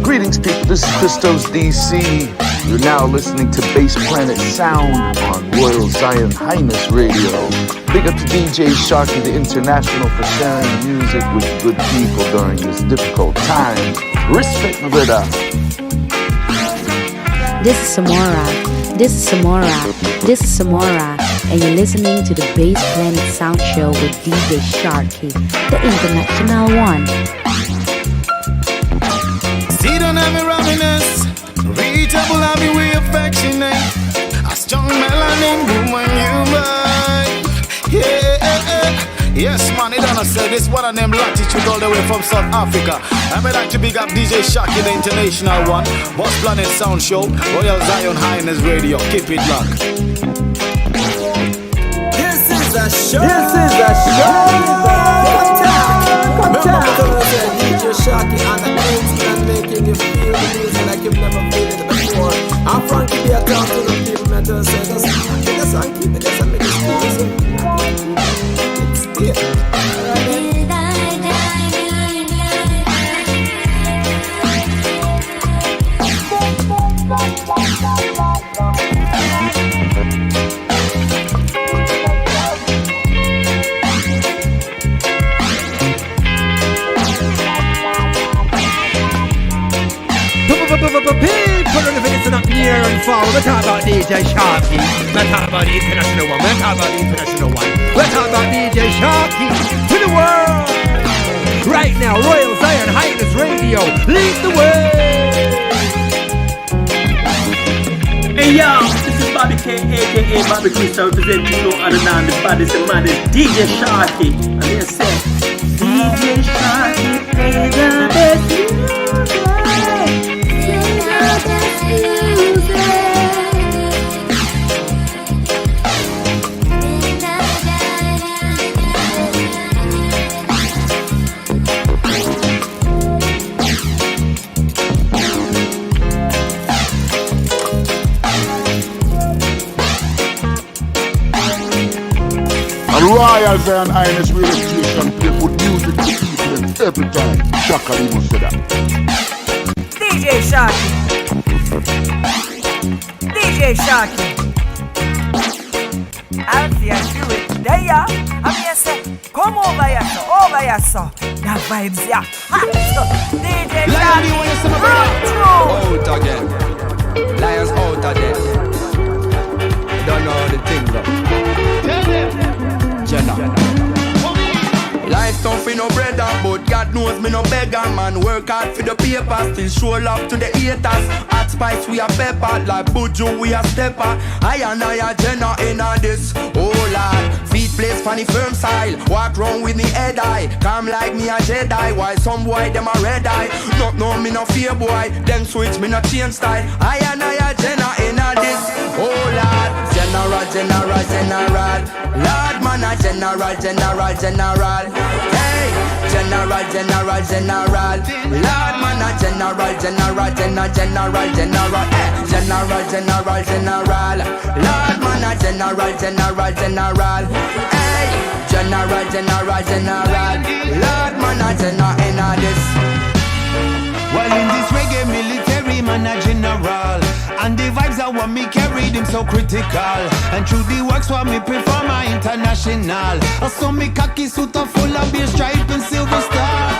Greetings, people. This is Christos DC. You're now listening to Plannet Sound on Royal Zion Highness Radio. Big up to DJ Sharky the International for sharing music with good people during this difficult time. Respect, my brother. This is Samora, and you're listening to the Plannet Sound Show with DJ Sharky, the international one. See, don't have me rowdiness, reachable, have me way affectionate. A strong melanin woman, you mine. Yeah, yes, man, it done say this one of them latitude all the way from South Africa. I would like to big up DJ Sharky, the international one. Boss Plannet Sound Show, Royal Zion Highness Radio. Keep it locked. This is a show. DJ Sharky on the beats and making you feel the music like you've never felt it before. I'm Frankie, be a talk to the people, man, to say just keep the song, keep it, just make it music. It's here. People are listen up near and far. We're talking about DJ Sharky. We're talking about the international one. We're talking about the international one. We're talking about DJ Sharky to the world. Right now, Royal Zion Highness Radio. Lead the way. Hey yo, this is Bobby K, aka Bobby Christos, representing no other than the baddest and maddest DJ Sharky. And they say, DJ Sharky, play the best music. Royal Zion Highness Radio Station play good music to people every time. Shaka must say that. DJ Sharky. DJ Sharky. I'll see you do it. There you are. I'm here say, come over here, so. That vibes here. DJ Sharky. Out again. Lions out again. Don't know the things up. Life tough for no brother, but God knows me no beggar. Man work hard for the paper, still show love to the haters. Hot spice we a pepper, like Buju we a stepper. I and I a Jenna in a this, oh lord. Feet place funny firm style, walk round with me head high. Come like me a Jedi, why some boy them a red eye. Not know me no fear boy, them switch me no change style. I and I a Jenna in a this, oh lord. General, Lord man a general. Hey, general. Lord man a general. Hey, general. Lord man a general. Hey, general. Lord man a in a this. Well, in this reggae military man a general. And the vibes are what me carry them so critical. And through the works what me perform my international. So me khaki suit are full of beer stripe and silver star.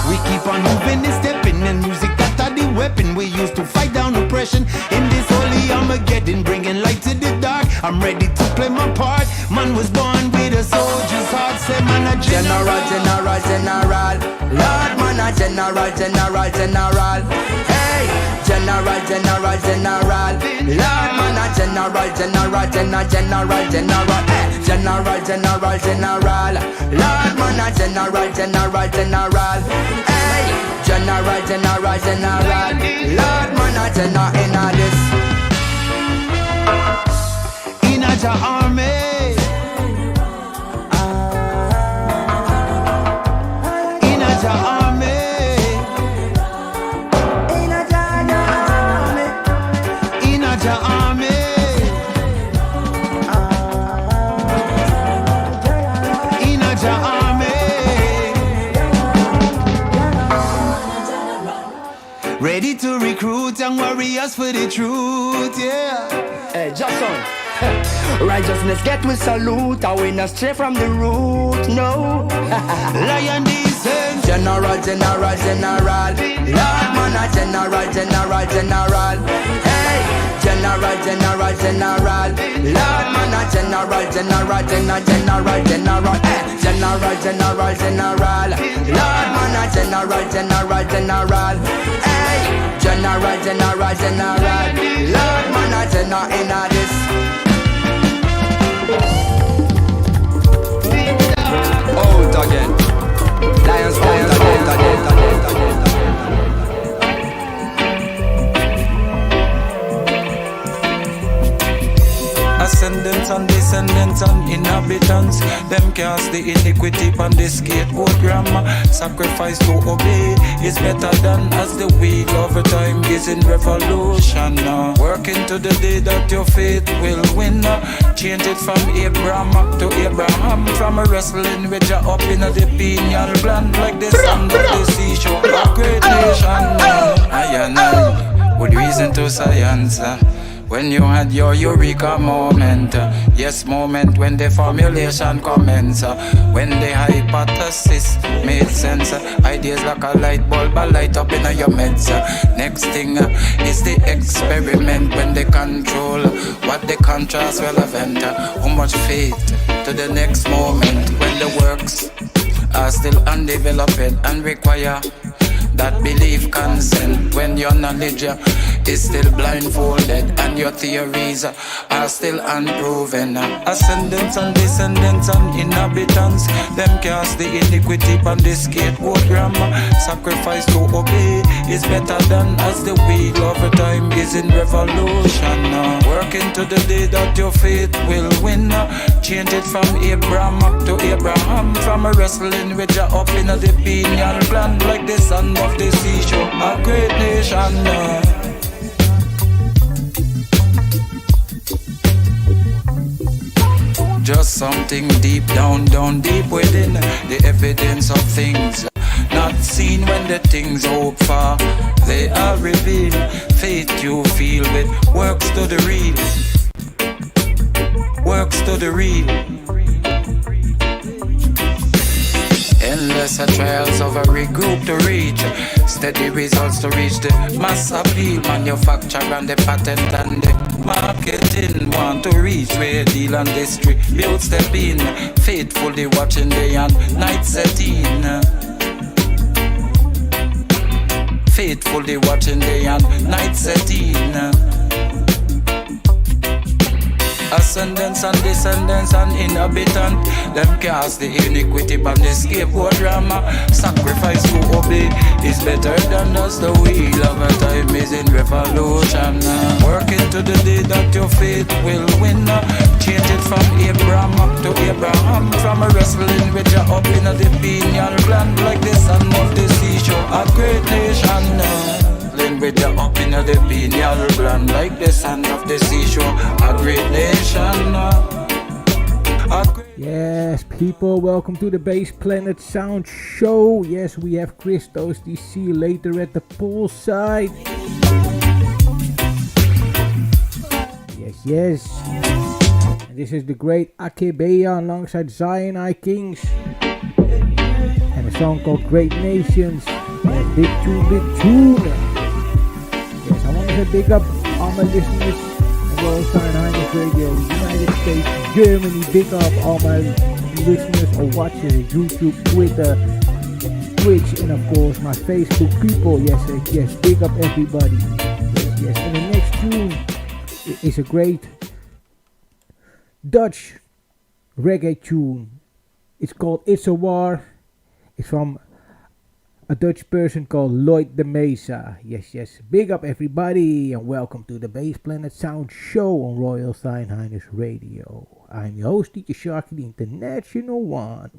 We keep on moving and stepping, and music that are the weapon we use to fight down oppression. In this holy Armageddon, bringing light to the dark. I'm ready to play my part. Man was born with a soldier's heart. Say man a general. Lord man a general. Hey, general. Lord man a general. Hey, general. Lord man a general. Hey, general. Lord man a general in a this. In a army. In a army. Army. Ready to recruit young warriors for the truth, yeah. Hey, Jackson. Righteousness get we salute, and we not stray from the root, no. Lion descend. General, general, general. Lord man a general, general, general. Hey, general, general, general. Lord man a general, general, general, general, general. Hey, general, general, general. Lord man a general, general, general. Hey, general, general, general. Lord man a general in a this. Out again. Lions, lions, out again. Ascendants and descendants and inhabitants, them cast the iniquity on the skateboard grammar. Sacrifice to obey is better than as the wheel over time is in revolution. Working to the day that your faith will win. Change it from Abraham to Abraham. From a wrestling with ya up in the pineal gland like the sand of the seashore. A great nation. I with reason to science. When you had your eureka moment, yes, moment when the formulation commence, when the hypothesis made sense, ideas like a light bulb a light up in your meds. Next thing is the experiment when they control what the contrast relevant. How much faith to the next moment when the works are still undeveloped and require that belief consent when your knowledge is still blindfolded and your theories are still unproven. Ascendants and descendants and inhabitants, them cast the iniquity on the skateboard grammar. Sacrifice to obey is better than as the wheel over time is in revolution. Working to the day that your faith will win. Change it from Abraham to Abraham. From a wrestling with ya up in the pineal gland like the sand of the seashore. A great nation. Just something deep down deep within. The evidence of things not seen when the things hope for. They are revealed. Faith you feel with works to the real. Works to the real. Endless trials of every group to reach. Steady results to reach the mass appeal. Manufacture and the patent and the marketing. Want to reach where deal and history build step in. Faithfully watching day and night setting. Faithfully watching day and night setting. Ascendants and descendants and inhabitant, them cast the iniquity on the skateboard drama. Sacrifice to obey is better than us. The wheel of a time is in revolution. Working to the day that your faith will win. Change it from Abraham to Abraham. From a wrestling with ya up in the pineal gland like the sand of the seashore. A great nation. With you up in the pineal gland like the sand of the seashore. A great nation. Yes, people, welcome to the Bass Planet Sound Show. Yes, we have Christos DC later at the poolside. Yes. And this is the great Akebeya alongside Zion I Kings. And a song called Great Nations. And big tune. Yes, I want to say big up all my listeners on Royal Sign Highness Radio, United States, Germany. Big up all my listeners or watchers on YouTube, Twitter, Twitch, and of course my Facebook people. Yes, big up everybody. Yes. And the next tune is a great Dutch reggae tune. It's called It's a War. It's from a Dutch person called Lloyd de Mesa. Yes. Big up everybody and welcome to the Bass Planet Sound Show on Royal Sign Highness Radio. I'm your host, DJ Sharky, the International One.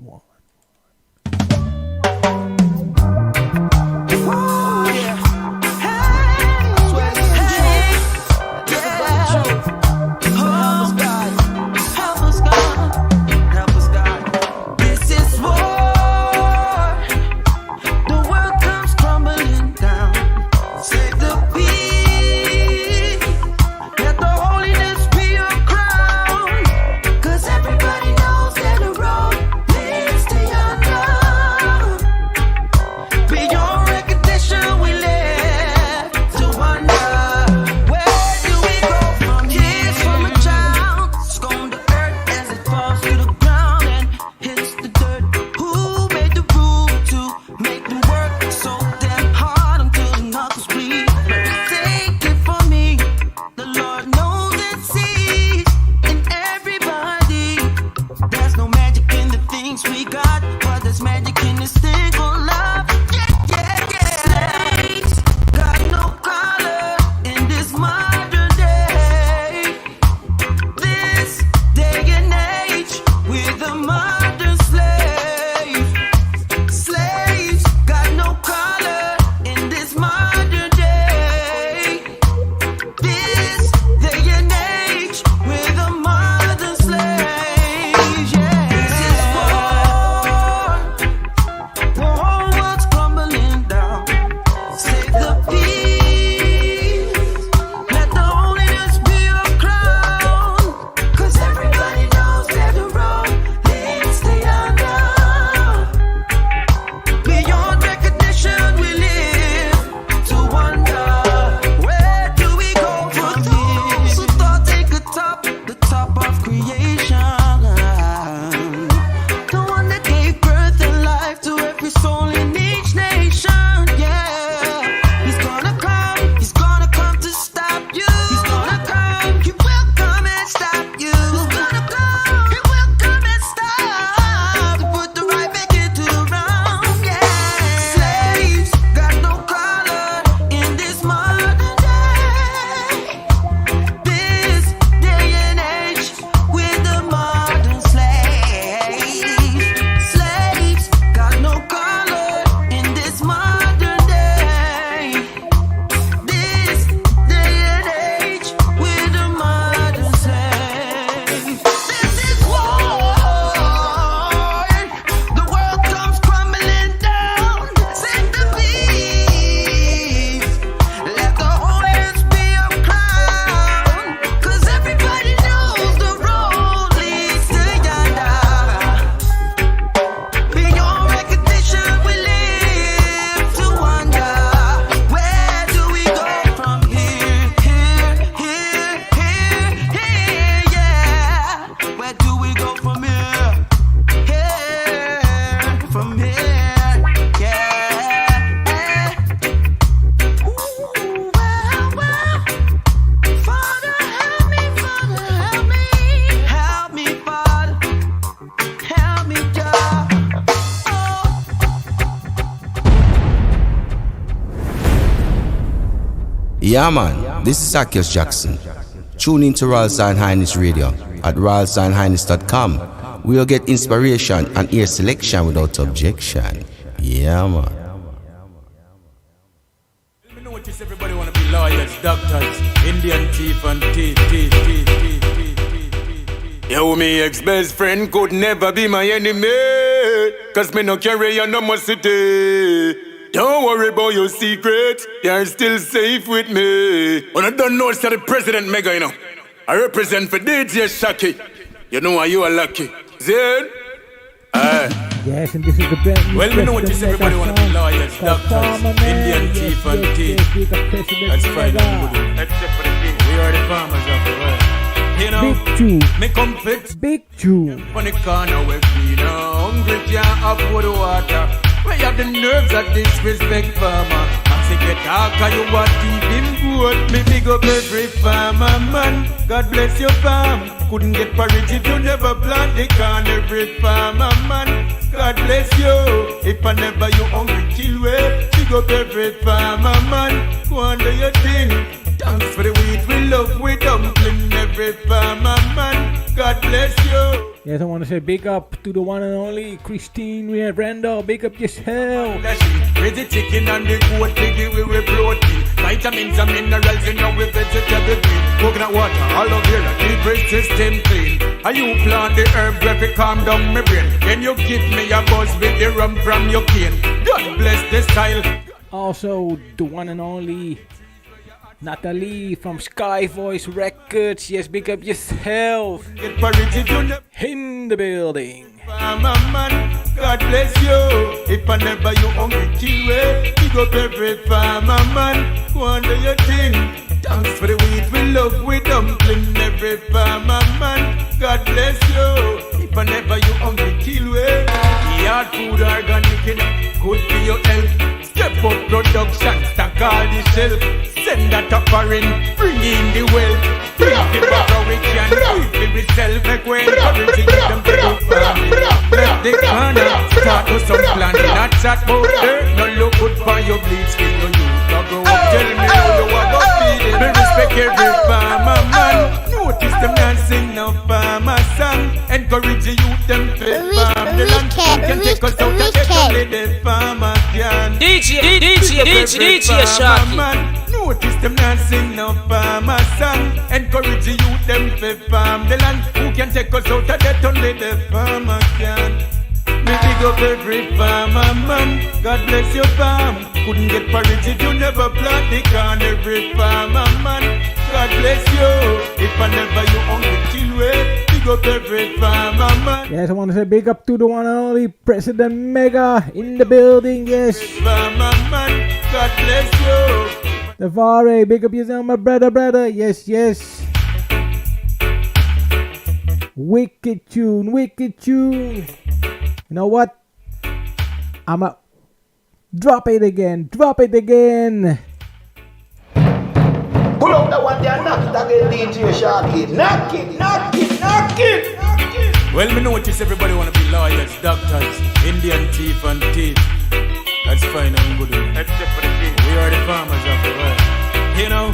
Yeah, man, this is Zacchaeus Jackson. Tune in to Royal Zion Highness Radio at royalzionhighness.com. We'll get inspiration and ear selection without objection. Yeah, man. Me notice everybody wanna be lawyers, doctors, Indian chief and teeth. Yo, me ex-best friend could never be my enemy, cause me no carry animosity. Don't worry about your secret, you're still safe with me. When I don't know it's the president mega, you know. I represent for DJ Shaki. You know why you are lucky. Zed? Yes, and this is the brand new. Well, we know what this everybody wanna be lawyers, doctors, Indian chief and teeth. That's fine. Except for the king. We are the farmers of the world. You know, Big tune. me come fix Big tune. on the corner where we know hungry can't afford the water. Where you have the nerves of disrespect farmer. I'm sick of talk and you want deep in good. Me big up every farmer man. God bless your farm. Couldn't get porridge if you never plant the corn. Every farmer man. God bless you. If I never you hungry kill way. Big up every farmer man. Go on do your thing. Thanks for the wheat we love, we dumpling every farmer man. God bless you. Yes, I want to say big up to the one and only Christine Randall. Big up yourself. With the chicken and the goat piggy we protein. Vitamins and minerals in our vegetable green. Coconut water, aloe vera, keep the system clean. And you plant the herb where it calm down my brain. Then you give me a buzz with the rum from your cane. God bless the style. Also, the one and only Natalie from Sky Voice Records. Yes, big up yourself. In the building. God bless you. If I never you hungry kill way. Big up every farmer man. Go on do your thing. Thanks for the wheat we love, we dumpling every farmer man. God bless you. If I never you hungry kill way. Yard food organic, good for your health. Step up production, stack all the shelf. Send that up foreign, bring in the wealth. Bring the power we can do it myself. Make way encouraging them to do farming. Left the corner, start with some planning. Not chat about dirt, no look good for your bleed skin. No you go tell me how you want to feed it. Me respect every farmer man. Notice them dancing no farmer song. Encourage the youth them to farm the land. You can take us out of the only the farmer can. DJ Shaki. Notice them dancing no farmer song. Encourage the youth them to farm the land. Who can take us out of that only the farmer can. Me big up every farmer man. God bless your farm. Couldn't get porridge if you never plant the corn. Every farmer man. God bless you. If I never you hungry kill way. Big up every farmer man. Yes, I want to say big up to the one and only President Mega in the building. Yes. Farmer man. God bless you. The Vare, big up yourself, my brother. Yes. Wicked tune. You know what? I'ma drop it again. Pull up the one there, knock it again, DJ Sharky. Knock it. Well, me notice everybody wanna be lawyers, doctors, Indian chief and teeth. That's fine and good. Except for the king. We are the farmers of the world. You know,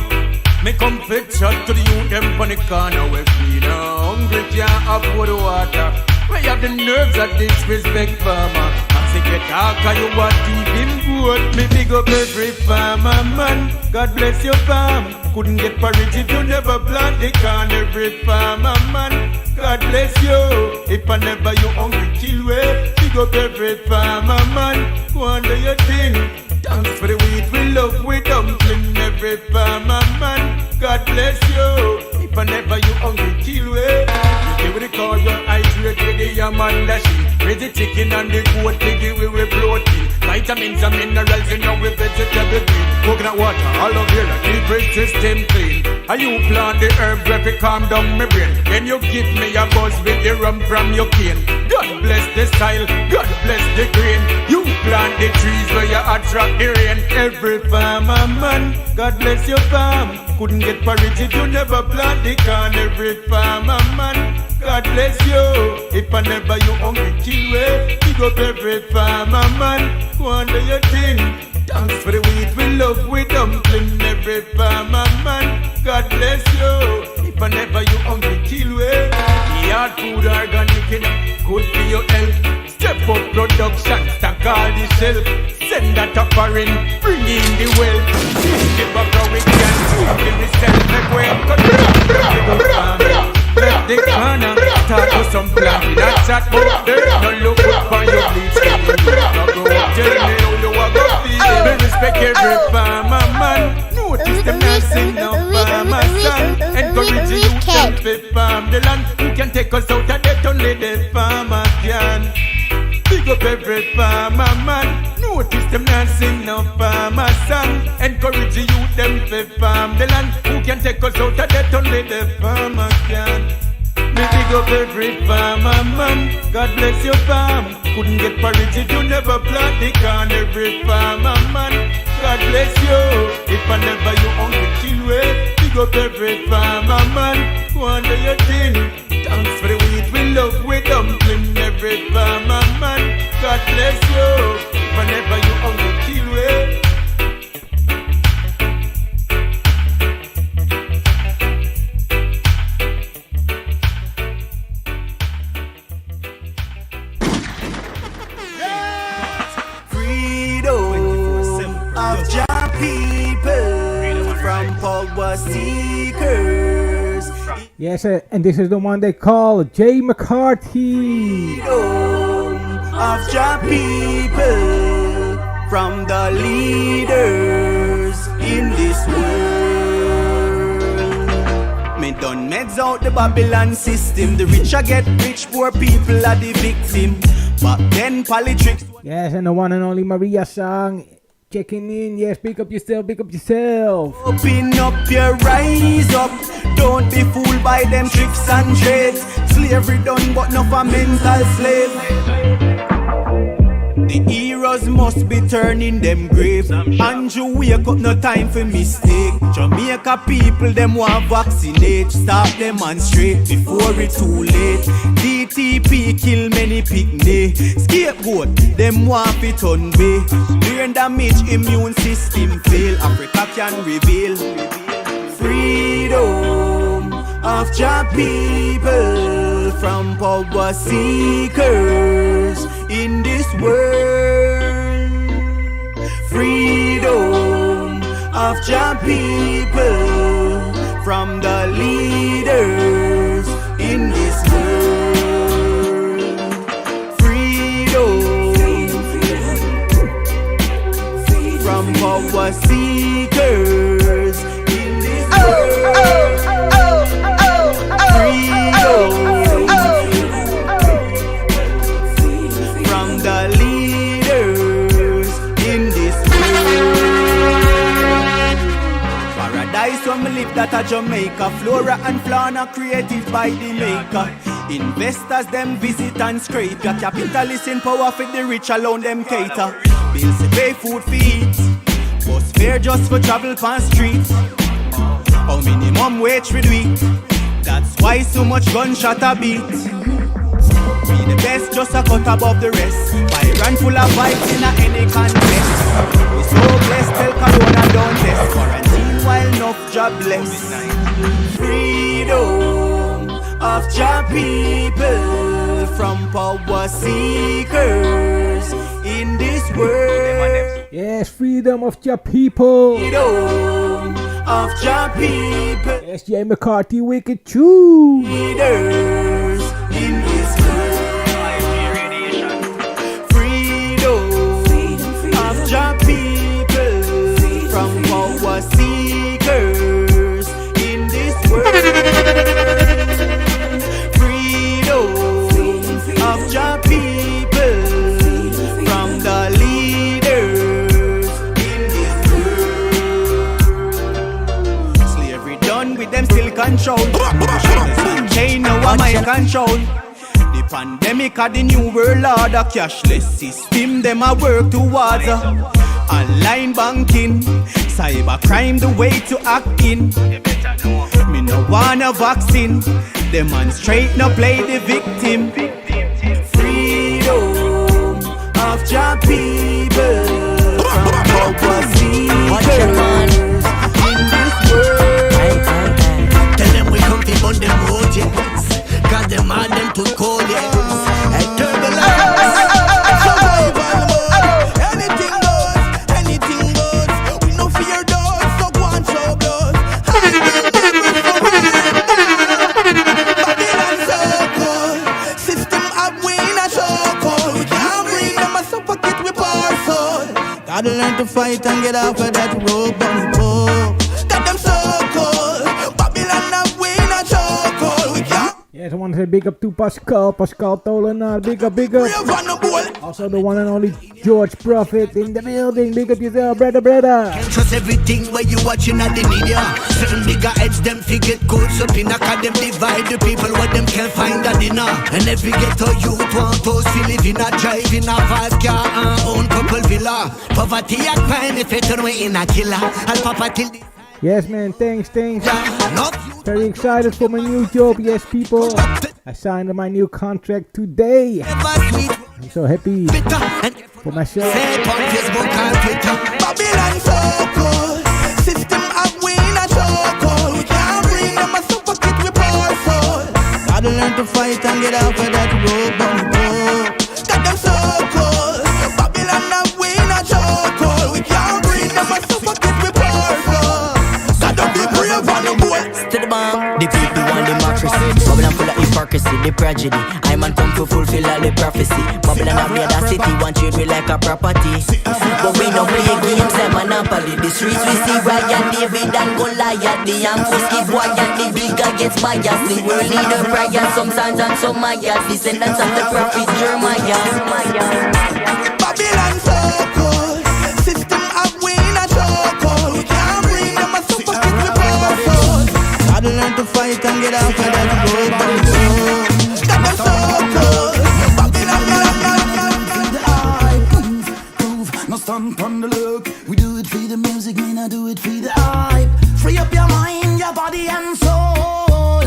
me come fit shot to the youth them on the corner where we know hungry can't afford the water. Where you have the nerves of disrespect farmer. I'm sick of talk and you want deep in good. Me big up every farmer man. God bless your farm. Couldn't get porridge if you never plant the corn. Every farmer man. God bless you. If I never you hungry kill way. Big up every farmer man. Go on do your thing. Thanks for the wheat we love, we dumpling every farmer man. God bless you. If I never you hungry kill way. You with the car, your eyes red with the yaman dashing. With the chicken and the goat piggy we protein. Vitamins and minerals in our vegetable green. Coconut water, aloe vera, keep the system clean. And you plant the herb where it calm down my brain. Then you give me a buzz with the rum from your cane. God bless the style, God bless the grain. You plant the trees where you attract the rain. Every farmer man, God bless your farm. Couldn't get porridge if you never plant the corn. Every farmer man, God bless you. If I never you hungry kill way. Big up every farmer man. Go on do your thing. Thanks for the wheat, we love, we dumpling. Every farmer man, God bless you. If I never you hungry, kill we. The hard food organic, good for your health. Step up production, stack all the shelf. Send that up foreign, bring in the wealth. Give up how we can, give the sell, make way. Left the corner, start with some plan. Not chat about dirt, no look up on your bleach. Now go up, tell me how you are gonna feel. We respect every farmer man. Notice them not sing no farmer song. Encourage the youth them to farm the land. Who can take us out of debt? Only the farmer can. Big up every farmer man. Notice them not sing no farmer song. Encourage the youth them to farm the land. Who can take us out of debt? Only the farmer can. Me big up every farmer man. God bless your farm. Couldn't get porridge if you never plant the corn. Every farmer man. God bless you. If I never you hungry kill way. Big up every farmer man. Go under your thing. Thanks for the wheat, we love, we dumpling. Every farmer man. God bless you. If I never you hungry kill way. Of your people from power seekers. Yes, and this is the one they call J. McCarthy. Of your people from the leaders in this world. Me done meds out the Babylon system. The rich are get rich, poor people are the victim. But then politics. Yes, and the one and only Maria Sang checking in. Yes, pick up yourself, pick up yourself. Open up your eyes up. Don't be fooled by them tricks and trades. Slavery done but not for mental slave. The heroes must be turning them grave. Andrew wake up, no time for mistake. Jamaica people them want vaccinate. Stop them on straight before it's too late. DTP kill many picnic. Scapegoat them want it on way. Brain damage, immune system fail. Africa can reveal freedom of your people from power seekers in this world. Freedom of your people from the leaders in this world. Freedom from power seekers in this world. Freedom from the leaders in this world. Paradise when we live that a Jamaica. Flora and fauna created by the maker. Investors them visit and scrape. Your capitalists in power for the rich alone them cater. Bills to pay food for eat. Bus fare just for travel pan streets. How minimum wage for the week. That's why so much gunshot a beat. Be the best, just a cut above the rest. Byron full of vibes in a any contest. We so blessed, tell Corona don't test. Quarantine while enough jobless. Freedom of your people from power seekers in this world. Yes, freedom of your people. Freedom of your people. Yes, J. McCarthy, wicked true. Leaders in this world. Freedom of your people from power seekers in this world. Freedom of your people from the leaders in this world. Slavery done with them still control. Chain now my control. The pandemic of the new world order. Cashless system them a work towards online banking. Cyber crime the way to act in. Me no want a vaccine. Demonstrate no play the victim. Freedom of your people from fight and get off of that rope on the pole. Got them so cold. Babylon up, we not chokehold. We can't. Yes, I want to say big up to Pascal Tolenaar, big up. Also the one and only George Prophet in the building, big up yourself, brother. Can't trust everything where you watching at the media. Certain bigger heads, them figure codes up in a car, them divide the people where them can't find a dinner. And every ghetto youth want to see live in a drive in a 5-car and own couple villa. Poverty a crime if it turn way in a killer. I'll papa till the yes, man, thanks. Very excited for my new job, yes, people. I signed my new contract today. I'm so happy for myself. Babylon so cold. System of we not chokehold. We can't bring them a super kit with powerful. Gotta learn to fight and get off of that rope on the pole. Got them so cold. Babylon of we not chokehold. We can't bring them a super kit with powerful. Gotta be brave on the boy. To the bomb, the people want democracy. Babylon full of hypocrisy, the tragedy. I man come to fulfill all the prophecy. Babylon have made a city, want treat we like a property. But we don't play games and monopoly. The streets we see Ryan, David and Goliath. The Amphus give boy and the bigger gets biased. The world leader Brian, some sons and some Mayas. Descendants of the prophet Jeremiah. Babylon so cold. System of we not chokehold. We can't bring them a super kit with powerful. Gotta learn to fight and get out of that road. Got them so cold. Babylon, no stand on the look. We do it for the music, me not do it for the hype. Free up your mind, your body and soul.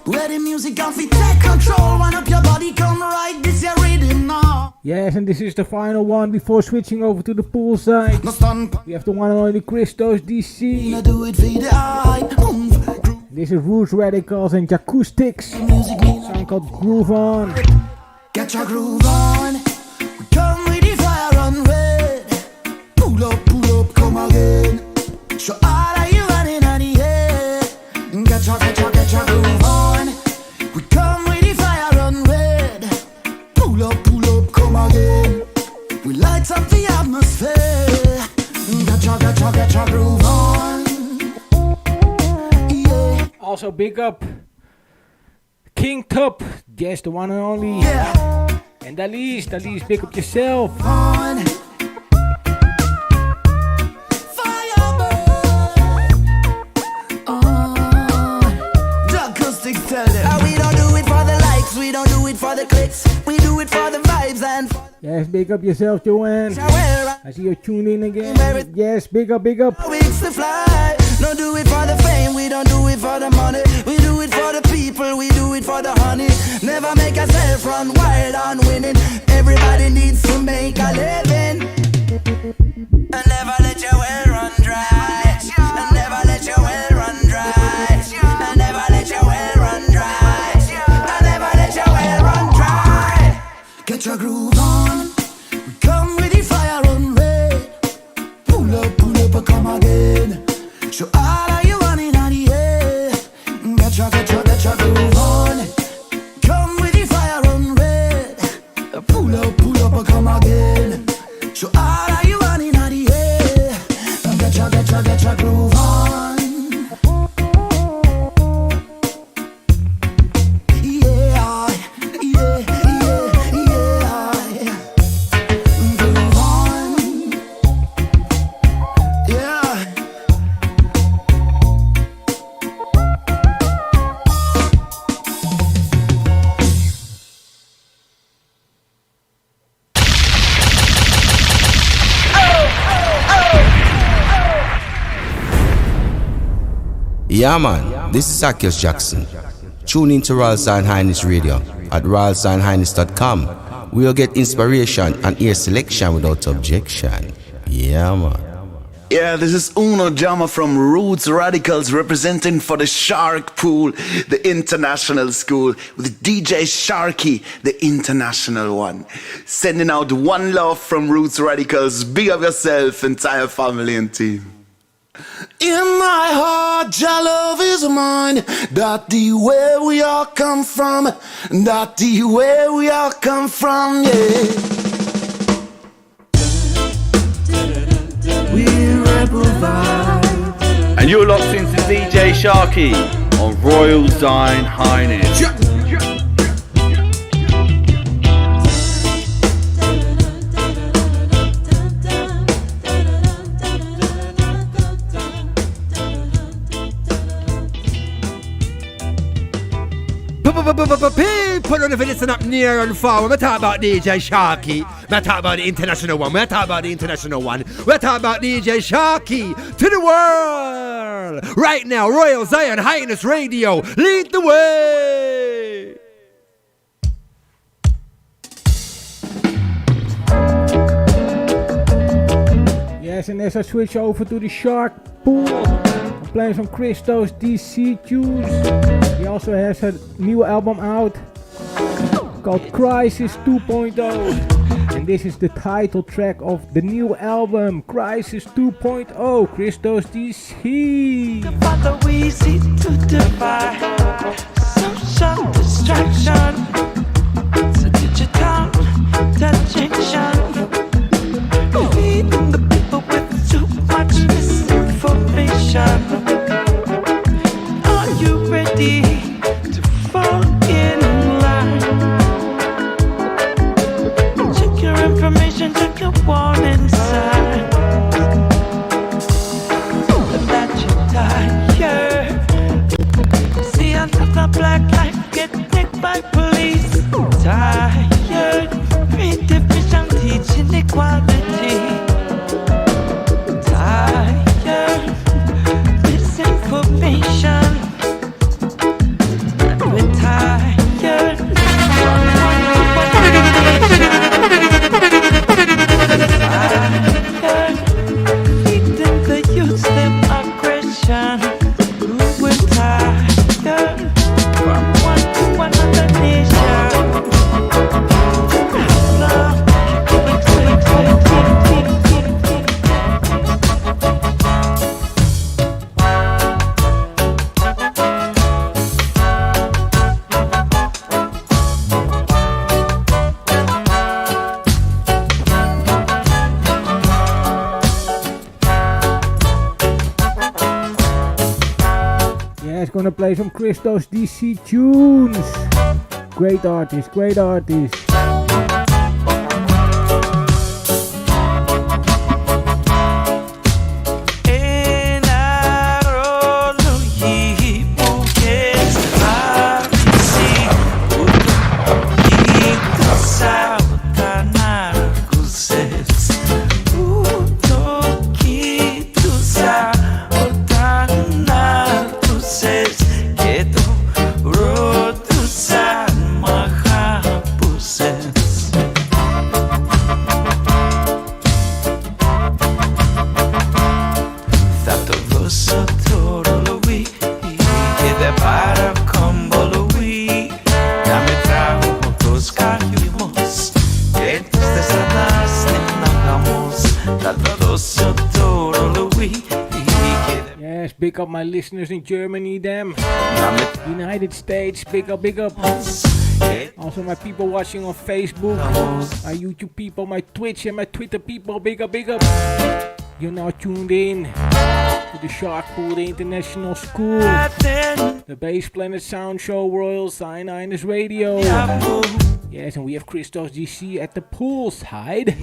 Where the music can fit take control. Wind up your body, come right, this your rhythm now. Yes, and this is the final one before switching over to the poolside. We have the one and only Christos DC. Do it for the hype. This is Roots Radicals and Jacoustics. Song called Groove On. Get your groove on. Come with the fire on red. Pull up, come again. So all of you running on the head. Get your groove on. We come with the fire on red. Pull up, come again. We light up the atmosphere. Get your groove on. Yeah. Also big up King Top, yes, the one and only. Yeah. And Alice, big up yourself. On. we don't do it for the likes, we don't do it for the clicks, we do it for the vibes and for yes, big up yourself, Joanne. I see you tuned in again. Yes, big up. weeks to fly. Don't do it for the fame, we don't do it for the money. We do it for the people, we do it for the honey. Never make yourself run wild on winning. Everybody needs to make a living. And never let your well run dry. And never let your well run dry. And never let your well run dry. And never let your well run dry. Get your groove on. We come with the fire on red. Pull up, come again. So all of you running on the air. Get your groove on. Come with the fire on red. Pull up, come again. So all of you running on the air. Get your groove on. Yeah, man, this is Akios Jackson. Tune in to Royal Zion Highness Radio at royalzionhighness.com. We'll get inspiration and ear selection without objection. Yeah, man. Yeah, this is Uno Jama from Roots Radicals representing for the Shark Pool, the international school, with DJ Sharky, the international one. Sending out one love from Roots Radicals. Big up yourself, entire family and team. In my heart, your love is mine. That the way we all come from. That the way we all come from, yeah. We And you're locked into DJ Sharky on Royal Zion Highness. People don't even listen up near and far. When we talk about DJ Sharky, we talk about the international one. We talk about the international one. We talk about DJ Sharky to the world. Right now, Royal Zion Highness Radio, lead the way. Yes, and as I switch over to the Shark Pool, I'm playing some Christos DC tunes. He also has a new album out called Crisis 2.0. And this is the title track of the new album, Crisis 2.0, Christos DC. Father, easy to divide. Social distraction. It's a digital dejection. Feeding the people with too much misinformation. Are you ready to fall in line? Check your information, check your warning sign. That you're tired. See another black life get nicked by police. Tired. Read division, teaching equality. Tired. Misinformation. And we're tired. Tired. Feeding the youth them aggression. We're tired. From one to another nation. Gonna play some Christos DC tunes. Great artist, great artist. Big up my listeners in Germany, them. United States, big up, big up. Also my people watching on Facebook, my YouTube people, my Twitch and my Twitter people, big up, big up. You're now tuned in to the Shark Pool, the International School, the Bass Planet Sound Show, Royal Zion Highness Radio. Yes, and we have Christos DC at the poolside.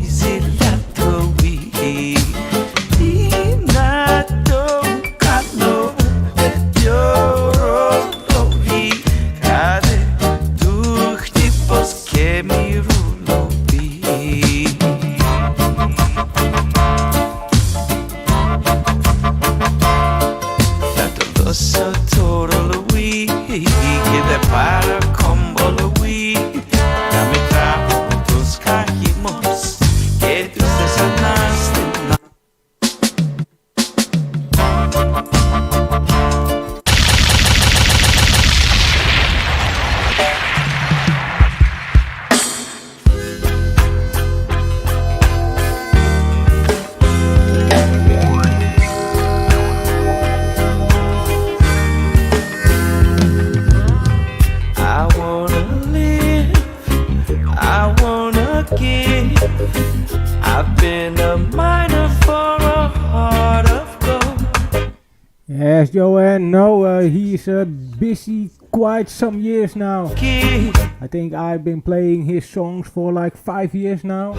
Yes, Joanne. No, he's busy quite some years now. I think I've been playing his songs for like 5 years now.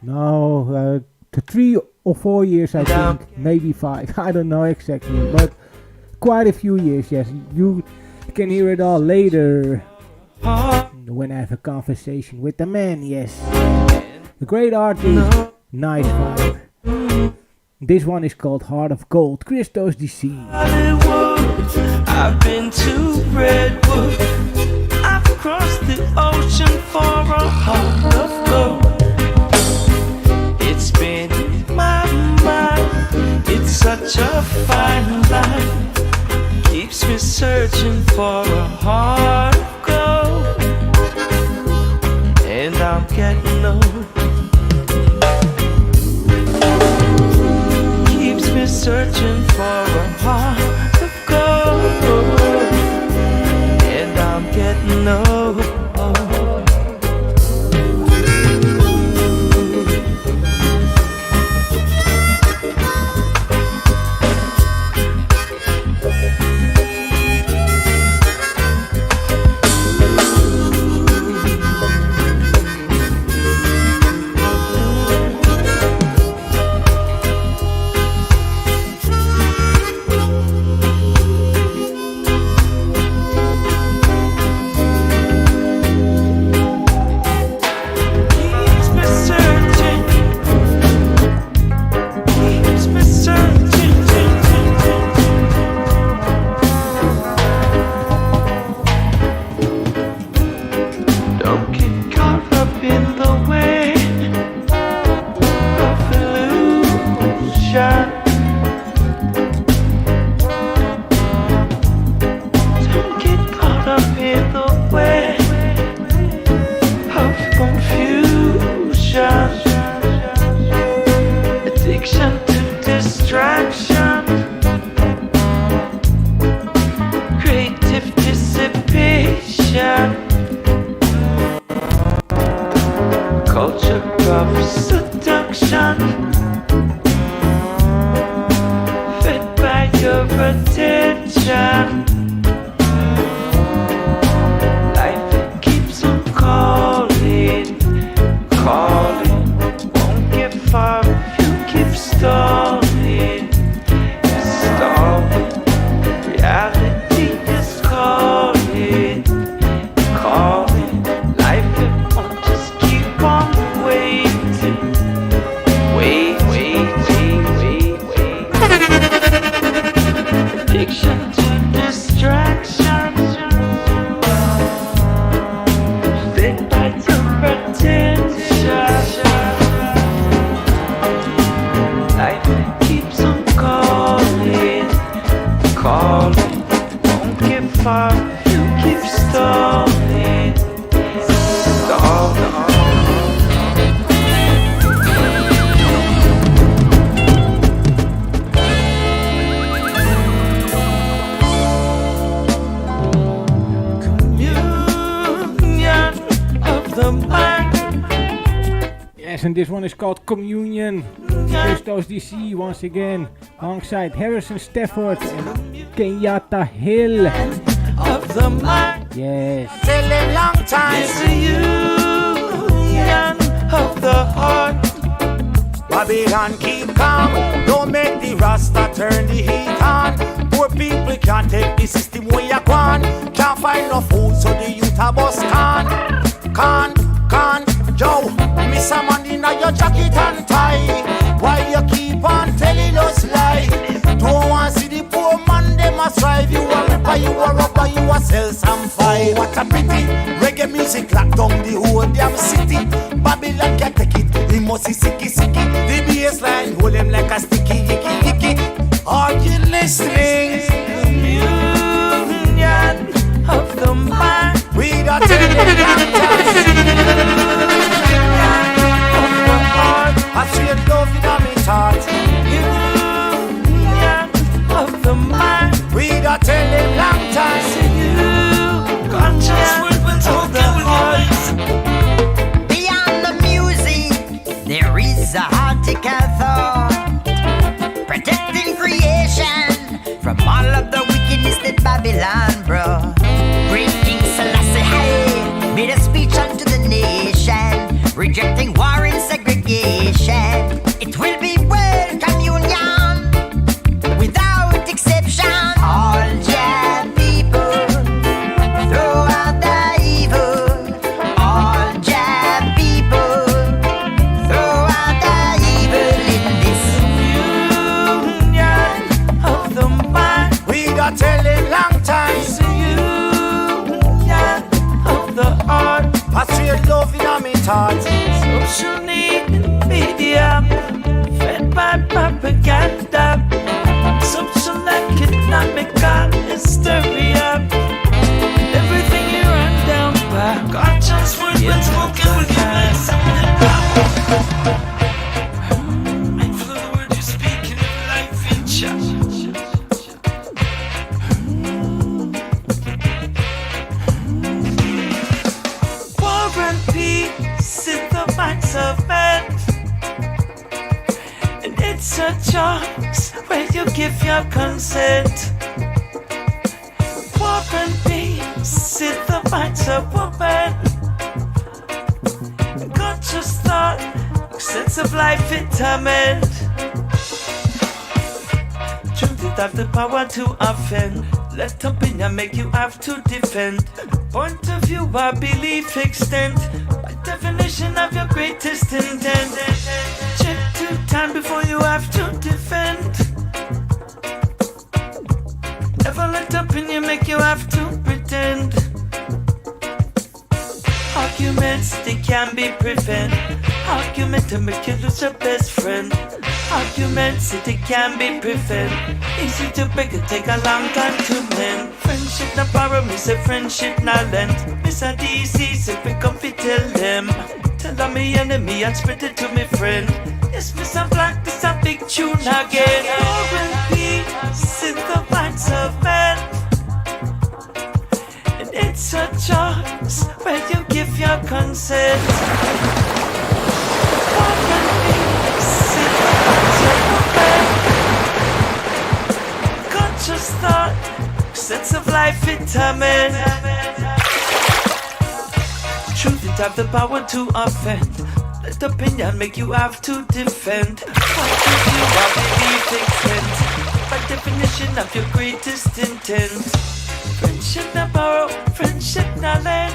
No, 3 or 4 years I think. Maybe 5. I don't know exactly. But quite a few years, yes. You can hear it all later. When I have a conversation with the man, yes. A great artist. Nice vibe. This one is called Heart of Gold, Christos DC. Hollywood, I've been to Redwood. I've crossed the ocean for a heart of gold. It's been in my mind. It's such a fine line. Keeps me searching for a heart of gold. And I'm getting old. Searching for a heart of gold, and I'm getting old. And this one is called Communion. Christos DC once again, alongside Harrison Stafford and Kenyatta Hill. Yes. Till a long time. It's a union of the heart. Babylon keep calm. Don't make the Rasta turn the heat on. Poor people can't take the system where you gone. Can't find no food, so the youth a bus can. Joe, miss a man in your jacket and tie. Why you keep on telling us lie? Don't want to see the poor man, them a strive. You a rapper, you a rubber, you a sell some five. Oh, what a pity, reggae music locked down the whole damn city. Babylon can't take it, he must be sicky. The bass line hold him like a sticky, yicky. Are you listening? Union of the mind. We don't tell them I see a love in my heart. Union of the mind. We don't tell them long time. Conscious movement of the heart. Beyond the music, there is a heartical thought. Protecting creation Babylon, bro. Great King Selassie, hey, made a speech unto the nation, rejecting war and segregation. It will be world communion without exception. All Jah people, throw out the evil. All Jah people, throw out the evil in this union of the mind. We got telling long time. It's a union of the heart. I straight love in my thoughts. Social need media fed by propaganda. Social economical hysteria. Everything you run down by. God just went with smoking with your hands. Mindful of the word you speak in every life feature. War and peace in the minds of men. And it's a choice where you give your consent. War and peace in the minds of women. Conscious thought, sense of life determined. Truth it have the power to offend. Let opinion make you have to defend. Point of view or belief extent. By definition of your greatest intent. Check 2 times before you have to defend. Never let opinion make you have to pretend. Arguments, they can be prevented. Argument to make you lose your best friend. Arguments, they can be prevented. Easy to break, it take a long time to mend. Friendship not borrow, me say friendship not lent. Mr. DC say we come fi tell them. Tell them me enemy and spread it to me friend. Yes, Mr. Black, this a big tune again. Love and peace in the minds of men. And it's a choice where you give your consent. Love and peace in the minds of men. Conscious thought, sense of life determined. Truth it have the power to offend. Let opinion make you have to defend. What if you have belief extent? By definition of your greatest intent. Friendship not borrow, friendship not lend.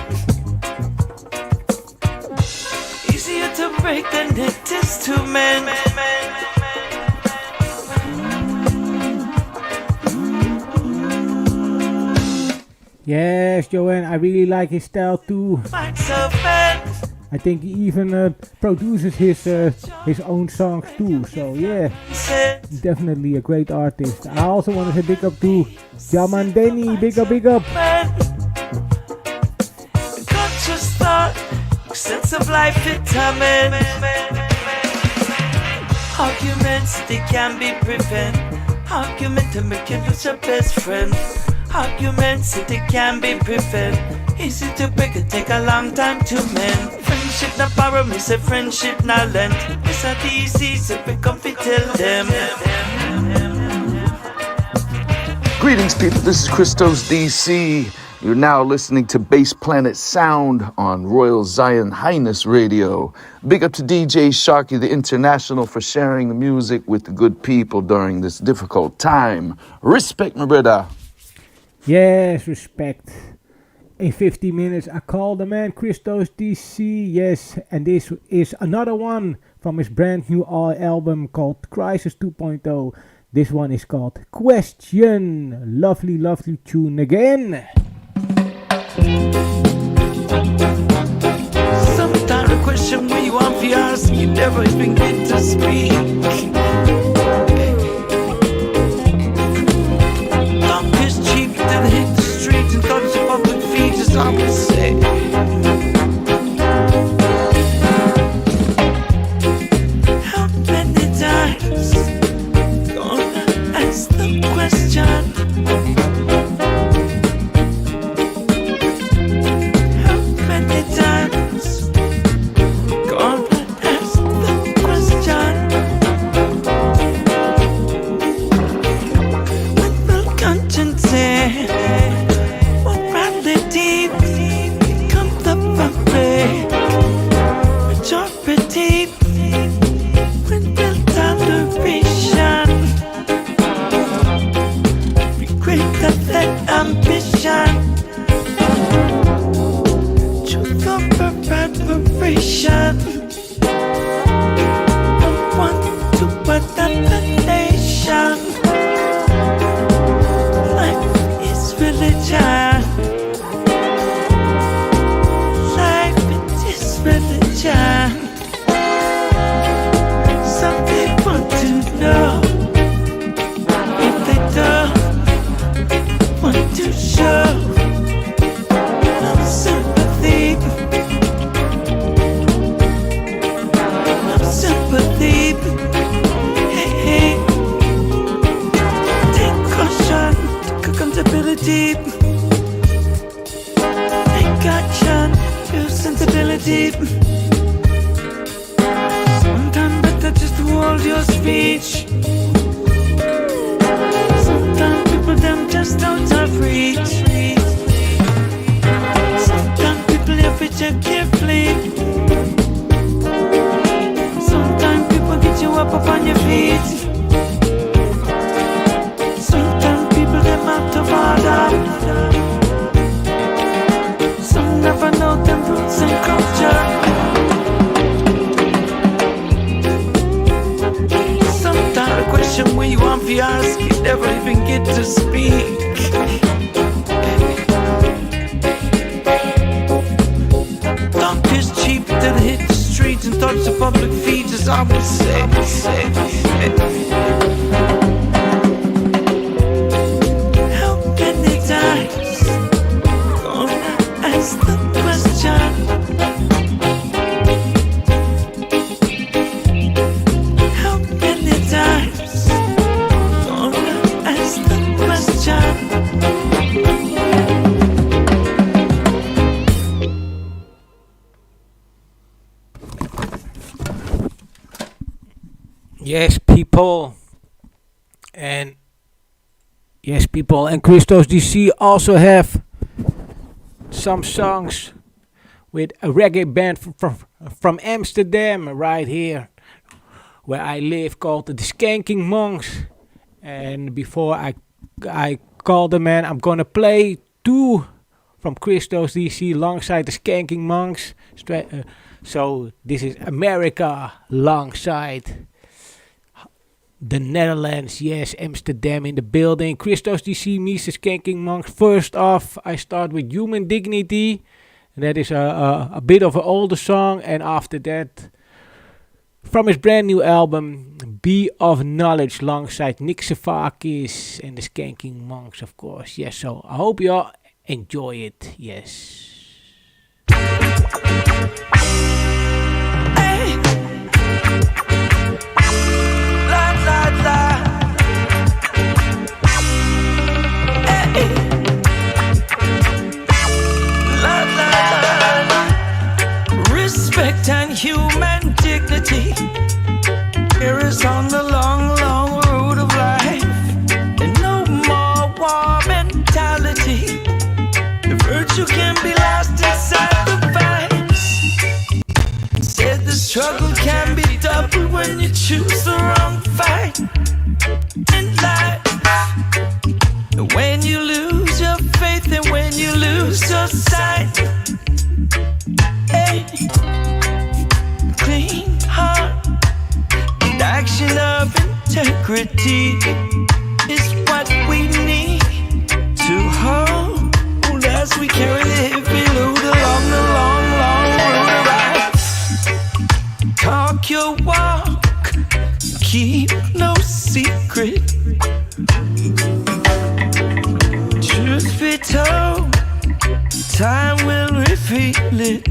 Easier to break than it is to mend. Yes, Joanne, I really like his style too. I think he even produces his own songs too. So yeah, definitely a great artist. I also want to say big up to Jaman Denny. Big up, big up. Conscious thought, sense of life determined. Arguments, they can be prevented. Argument to make you lose your best friend. Arguments, they can be prevented. Easy to break, it take a long time to mend. Friendship not borrow, me say friendship not lent. Mr. DC say we come fi tell them. Greetings, people. This is Christos DC. You're now listening to Bass Planet Sound on Royal Zion Highness Radio. Big up to DJ Sharky the International for sharing the music with the good people during this difficult time. Respect, my brother. Yes, respect. In 50 minutes, I call the man Christos DC. Yes, and this is another one from his brand new album called Crisis 2.0. This one is called Question. Lovely, lovely tune again. Sometimes the question when you want to ask, you never even get to speak. Long is cheap, then hit the streets and touch the public features, I would say. How many times gonna ask the question? deep. Ain't got your sensibility. Sometimes better just to hold your speech. Sometimes people them just out of reach. Sometimes people have to check carefully. Sometimes people get you up on your feet. Sometimes people them out of order. Some never know them roots and culture. Sometimes the question when you want to ask, you never even get to speak. Don't is cheap till it hit the streets and touch the public feeds, as I would say. How many times gonna ask the question? How many times gonna ask the question? Yes, people. And Christos DC also have some songs with a reggae band from Amsterdam right here where I live called the Skanking Monks. And before I call them, man, I'm gonna play two from Christos DC alongside the Skanking Monks. So this is America alongside the Netherlands, yes, Amsterdam in the building. Christos DC meets the Skanking Monks. First off, I start with Human Dignity. And that is a bit of an older song. And after that, from his brand new album, Be of Knowledge, alongside Nick Savakis and the Skanking Monks, of course. Yes, so I hope you all enjoy it. Yes. Respect and human dignity. Here is on the long, long road of life. And no more war mentality. The virtue can be lost inside the vibes. Said the struggle can be double when you choose the wrong fight. In life, when you lose your faith and when you lose your sight. Hey, clean heart and action of integrity is what we need to hold as we carry the heavy load along the long, long road of life. Talk your walk, keep no secret. Truth be told, time will reveal it.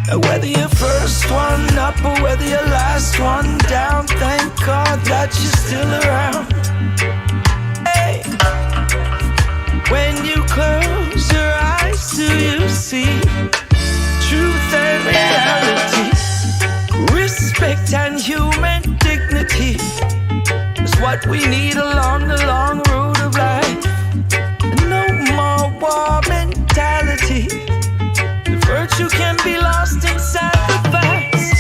Whether you're first one up or whether you're last one down, thank God that you're still around. Hey, when you close your eyes, do you see truth and reality? Respect and human dignity is what we need along the long road of life. No more war mentality. The virtue can be lost inside the vice.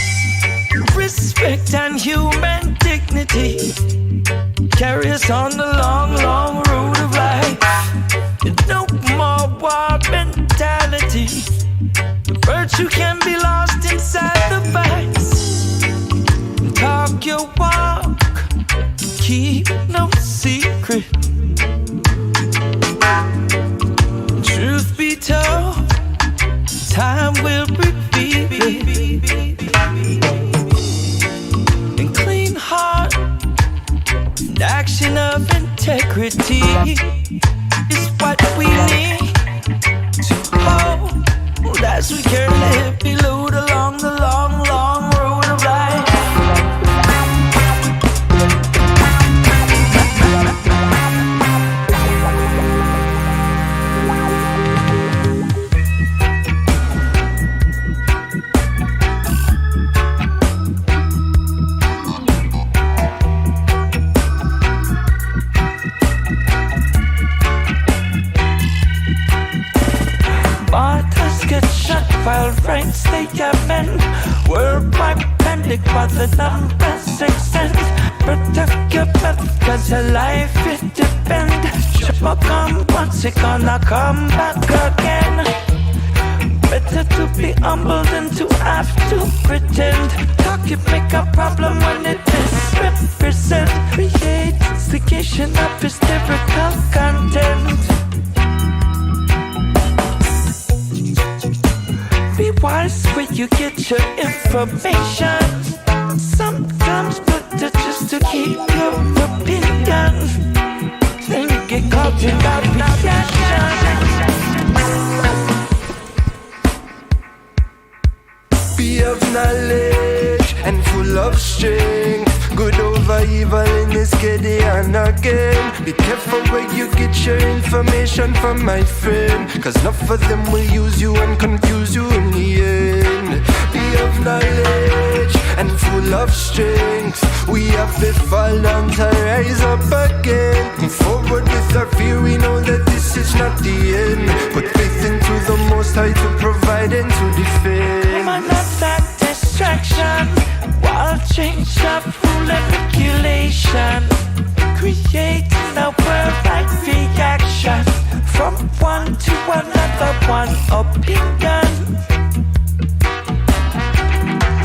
Respect and human dignity carry us on the long, long road of life. No more war mentality. The virtue can be lost inside the vice. Talk your walk, keep no secret. Truth be told, time will reveal it. And clean heart and action of integrity is what we need to hold as we carry the heavy load along the long, long road of life. the numbers 6 cents. Protect your breath, cause your life it depends. Trouble come once, it gonna come back again. Better to be humble than to have to pretend. Talk it make a problem when it misrepresent. Create instigation of hysterical content. Be wise where you get your information. Sometimes better just to keep your opinion. Then you get caught in that reaction. Be of knowledge and full of strength. Good over evil in this Gideon again. Be careful where you get your information from, my friend, cause enough of them will use you and confuse you in the end. Be of knowledge and full of strength. We have to fall down to rise up again. Move forward with our fear, we know that this is not the end. Put faith into the Most High to provide and to defend. I'm not that distraction. Wild change of rule and regulation. Creating a world-wide reaction. From one to another, one opinion.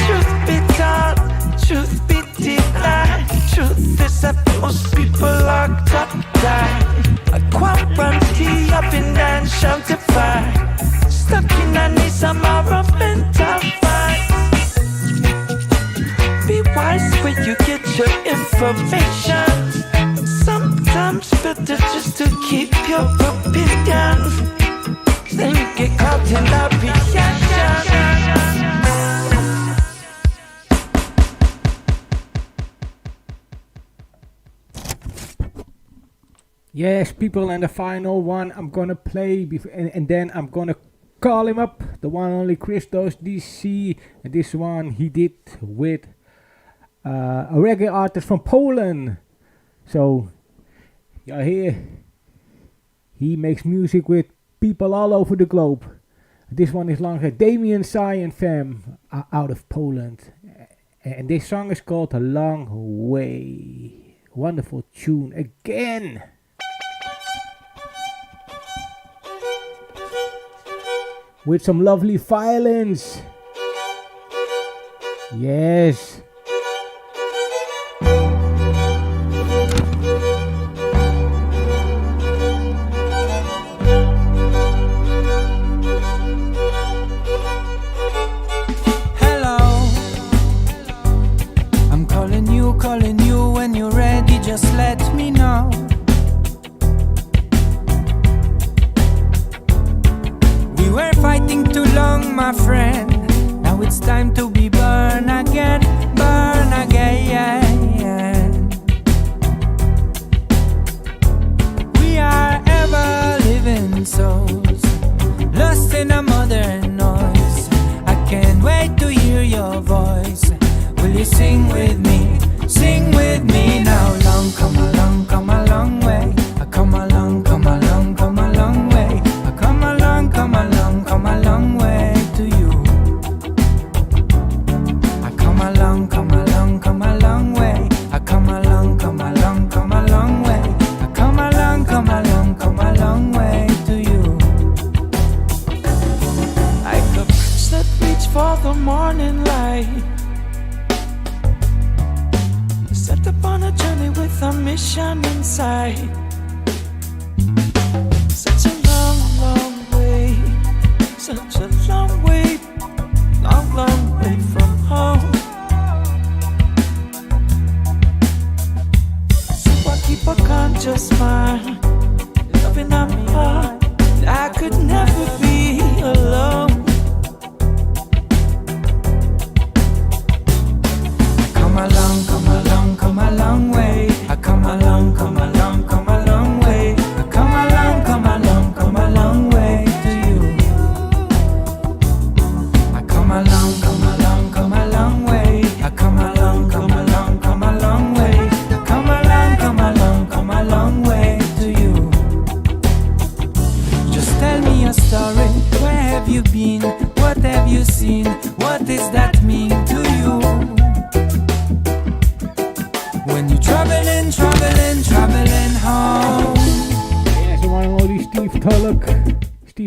Truth be told, truth be denied. Truth is that most people locked up die. A quarantine up in and sheltered. Stuck in a need of mental fight. Be wise where you get your information. Sometimes better just to keep your opinions. Then you get caught in a reaction. Yes, people, and the final one I'm gonna play and then I'm gonna call him up, the one only Christos DC. And this one he did with a reggae artist from Poland. So yeah, here he makes music with people all over the globe. This one is long Damien Cyan fam out of Poland, and this song is called A Long Way. Wonderful tune again. With some lovely violins. Yes. Hello. I'm calling you when you're ready, just let me know. We were fighting too long, my friend. Now it's time to be born again, born again. We are ever living souls, lost in a modern noise. I can't wait to hear your voice. Will you sing with me? Sing with me now. Long, come a long way. I come a long way. I come a long way to you. I come a long way. I come a long way. I come a long way to you. Like a bridge that reach for the morning light, set upon a journey with a mission in sight. Such a long way, such a long way, long way from home. So I keep a conscious mind, loving on my heart. I could never be alone. I come a long way. I come a long way. I come a long way to you. I come a long way. I come a long way. I come a long way to you. Just tell me a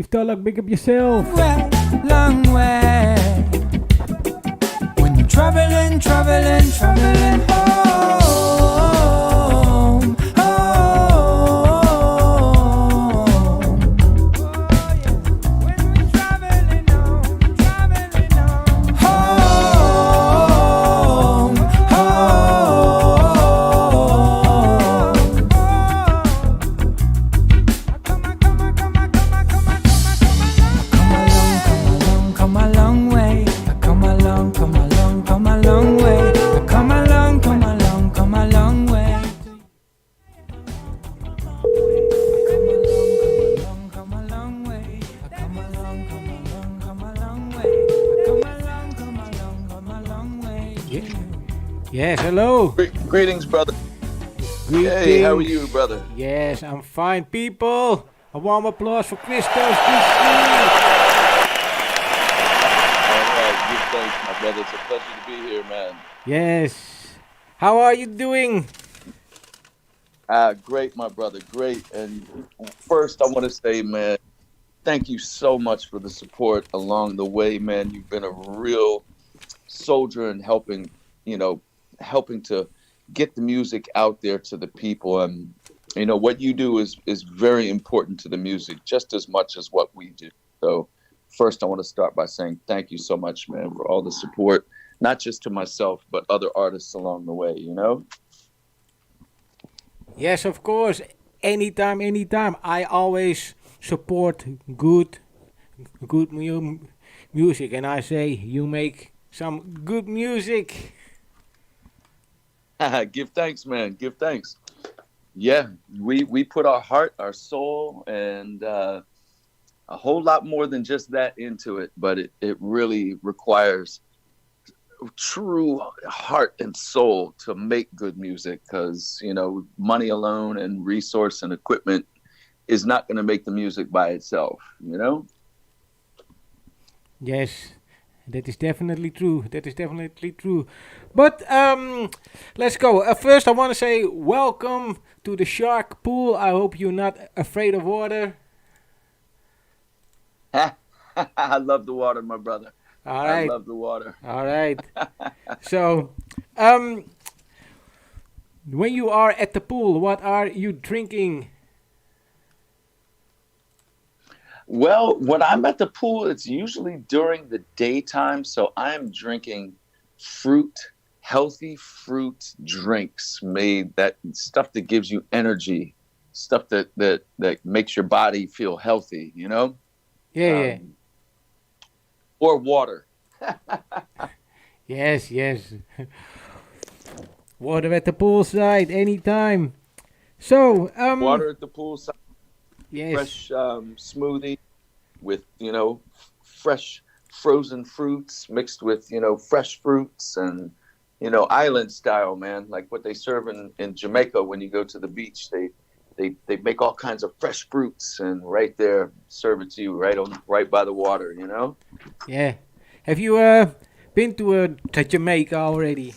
Steve Tulloch, big up yourself. Long way. When you're traveling home, come a long way. I come a long way. I come a long way. Yes, hello. Greetings, brother. Greetings. Hey, how are you, brother? Yes, I'm fine, people. A warm applause for Christos DC. Alright, good thanks, my brother. It's a pleasure to be here, man. Yes. How are you doing? Great, my brother, great. And first, I want to say, man, thank you so much for the support along the way, man. You've been a real soldier in helping to get the music out there to the people. And, what you do is very important to the music, just as much as what we do. So first, I want to start by saying thank you so much, man, for all the support, not just to myself, but other artists along the way, Yes, of course. Anytime. I always support good music, and I say you make some good music. Give thanks, man. Give thanks. Yeah, we put our heart, our soul, and a whole lot more than just that into it. But it really requires true heart and soul to make good music, because money alone and resource and equipment is not going to make the music by itself. Yes, that is definitely true. But let's go. First, I want to say welcome to the shark pool. I hope you're not afraid of water. I love the water, my brother. All right. I love the water. All right. So, when you are at the pool, what are you drinking? Well, when I'm at the pool, it's usually during the daytime. So I'm drinking healthy fruit drinks, that stuff that gives you energy, stuff that makes your body feel healthy, Yeah. Or water. Yes. Water at the poolside, anytime. So, water at the poolside. Yes. Fresh smoothie with, fresh frozen fruits mixed with, fresh fruits and, island style, man. Like what they serve in Jamaica when you go to the beach. They make all kinds of fresh fruits and right there serve it to you right by the water, Yeah. Have you been to Jamaica already?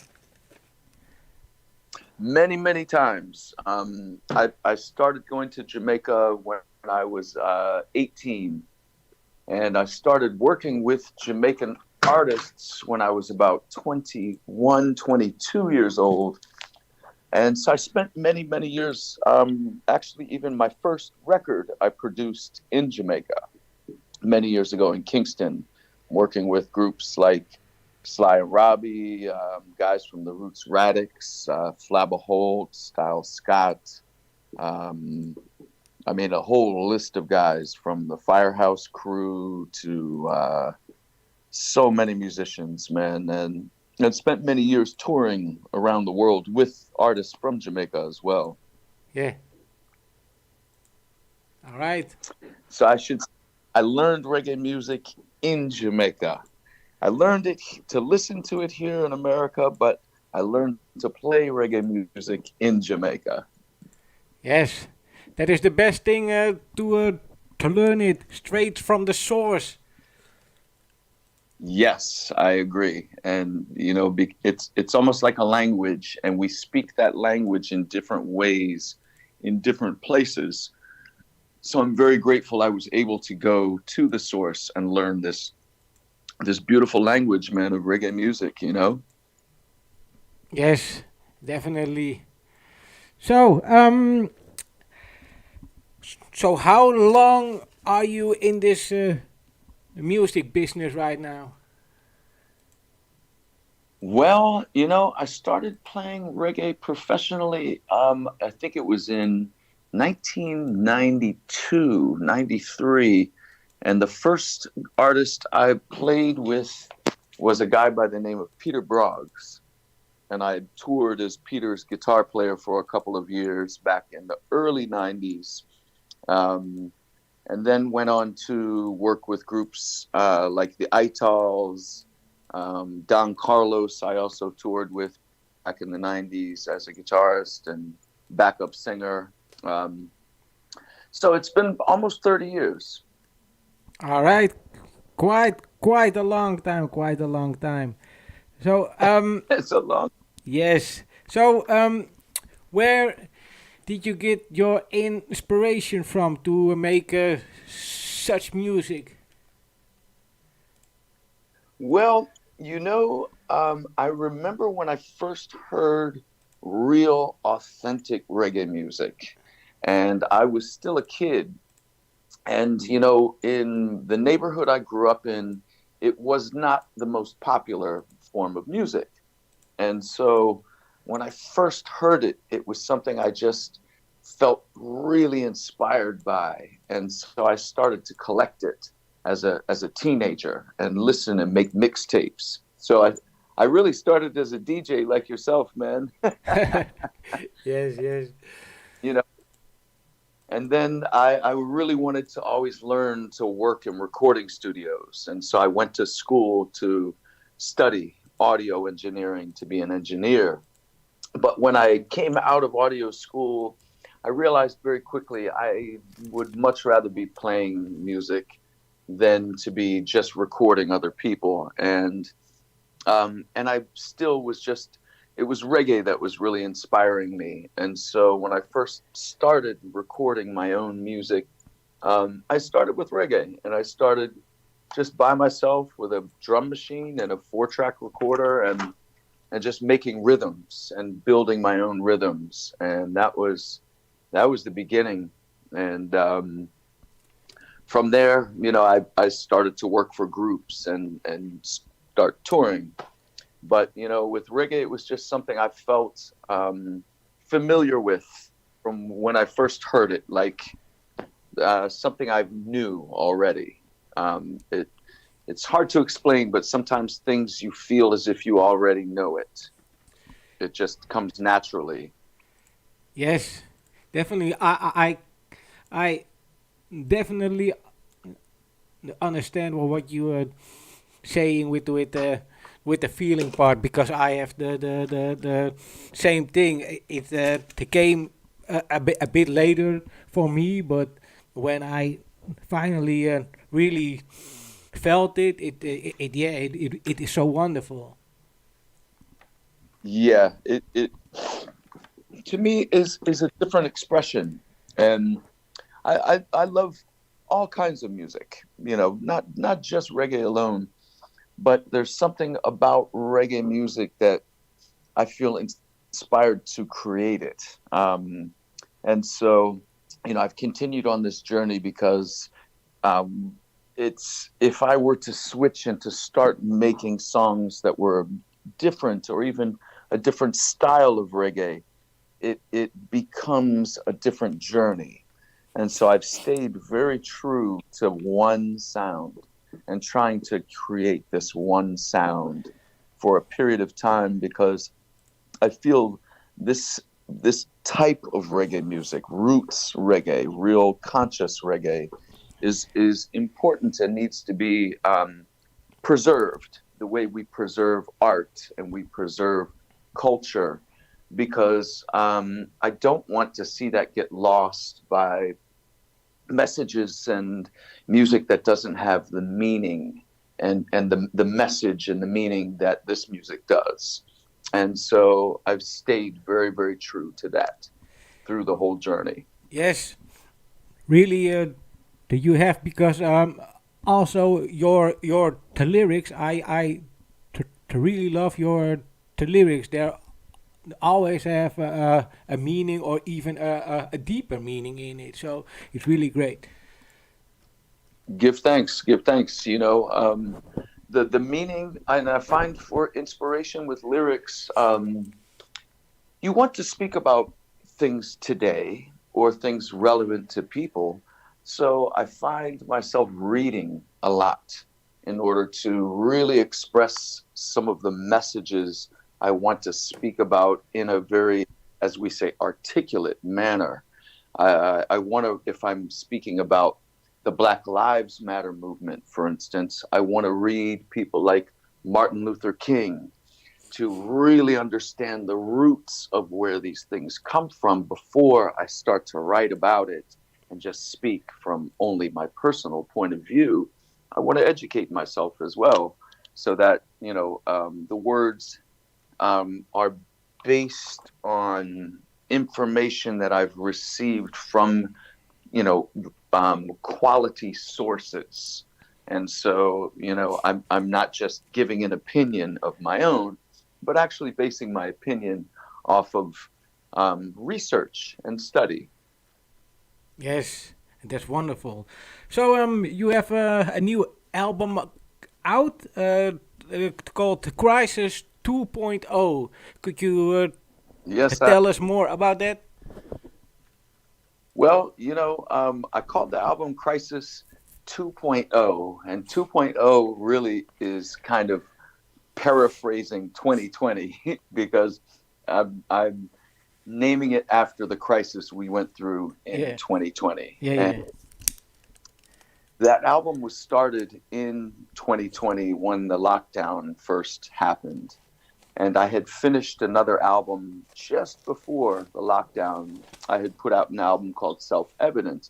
Many, many times. I started going to Jamaica when I was 18, and I started working with Jamaican artists when I was about 21, 22 years old. And so I spent many, many years, actually even my first record I produced in Jamaica many years ago in Kingston, working with groups like Sly and Robbie, guys from the Roots Radix, Flabba Holt, Style Scott. A whole list of guys from the Firehouse Crew to so many musicians, man. And spent many years touring around the world with artists from Jamaica as well. Yeah. All right. So I learned reggae music in Jamaica. I learned it to listen to it here in America, but I learned to play reggae music in Jamaica. Yes, that is the best thing to learn it straight from the source. Yes, I agree. And, it's almost like a language, and we speak that language in different ways, in different places. So I'm very grateful I was able to go to the source and learn this beautiful language, man, of reggae music, you know? Yes, definitely. So, so how long are you in this music business right now? Well, you know, I started playing reggae professionally. I think it was in 1992, 93. And the first artist I played with was a guy by the name of Peter Broggs. And I toured as Peter's guitar player for a couple of years back in the early 90s. And then went on to work with groups like the Itals, Don Carlos. I also toured with back in the 90s as a guitarist and backup singer. So it's been almost 30 years. All right, quite a long time, quite a long time. So it's a long. Yes. So where did you get your inspiration from to make such music? Well, you know, I remember when I first heard real, authentic reggae music, and I was still a kid. And, you know, in the neighborhood I grew up in, it was not the most popular form of music. And so when I first heard it, it was something I just felt really inspired by. And so I started to collect it as a teenager and listen and make mixtapes. So I really started as a DJ like yourself, man. Yes, yes. You know, and then I really wanted to always learn to work in recording studios. And so I went to school to study audio engineering to be an engineer. But when I came out of audio school, I realized very quickly I would much rather be playing music than to be just recording other people. And I still was just, it was reggae that was really inspiring me. And so when I first started recording my own music, I started with reggae, and I started just by myself with a drum machine and a 4-track recorder and just making rhythms and building my own rhythms. And that was the beginning. And from there, you know, I started to work for groups and start touring. But, you know, with reggae, it was just something I felt familiar with from when I first heard it, like something I knew already. It's hard to explain, but sometimes things you feel as if you already know it. It just comes naturally. Yes, definitely. I definitely understand what you are saying with the feeling part, because I have the same thing. It came a bit later for me, but when I finally really felt it, it is so wonderful. Yeah, it to me is a different expression, and I love all kinds of music. You know, not just reggae alone, but there's something about reggae music that I feel inspired to create it. And so, you know, I've continued on this journey because it's, if I were to switch and to start making songs that were different or even a different style of reggae, it becomes a different journey. And so I've stayed very true to one sound and trying to create this one sound for a period of time, because I feel this type of reggae music, roots reggae, real conscious reggae, is important and needs to be preserved the way we preserve art and we preserve culture, because I don't want to see that get lost by messages and music that doesn't have the meaning and the message and the meaning that this music does. And so I've stayed very, very true to that through the whole journey. Yes, really that you have, because also your the lyrics, I really love your the lyrics. They always have a meaning, or even a deeper meaning in it. So it's really great. Give thanks, give thanks. The meaning, and I find for inspiration with lyrics, you want to speak about things today or things relevant to people. So I find myself reading a lot in order to really express some of the messages I want to speak about in a very, as we say, articulate manner. I want to, if I'm speaking about the Black Lives Matter movement, for instance, I want to read people like Martin Luther King to really understand the roots of where these things come from before I start to write about it and just speak from only my personal point of view. I want to educate myself as well, so that, the words are based on information that I've received from, quality sources. And so, I'm not just giving an opinion of my own, but actually basing my opinion off of research and study. Yes, that's wonderful. So you have a new album out called Crisis 2.0. Could you Yes, tell us more about that? Well, I called the album Crisis 2.0, and 2.0 really is kind of paraphrasing 2020 because I'm naming it after the crisis we went through in 2020. And that album was started in 2020 when the lockdown first happened. And I had finished another album just before the lockdown. I had put out an album called Self-Evident,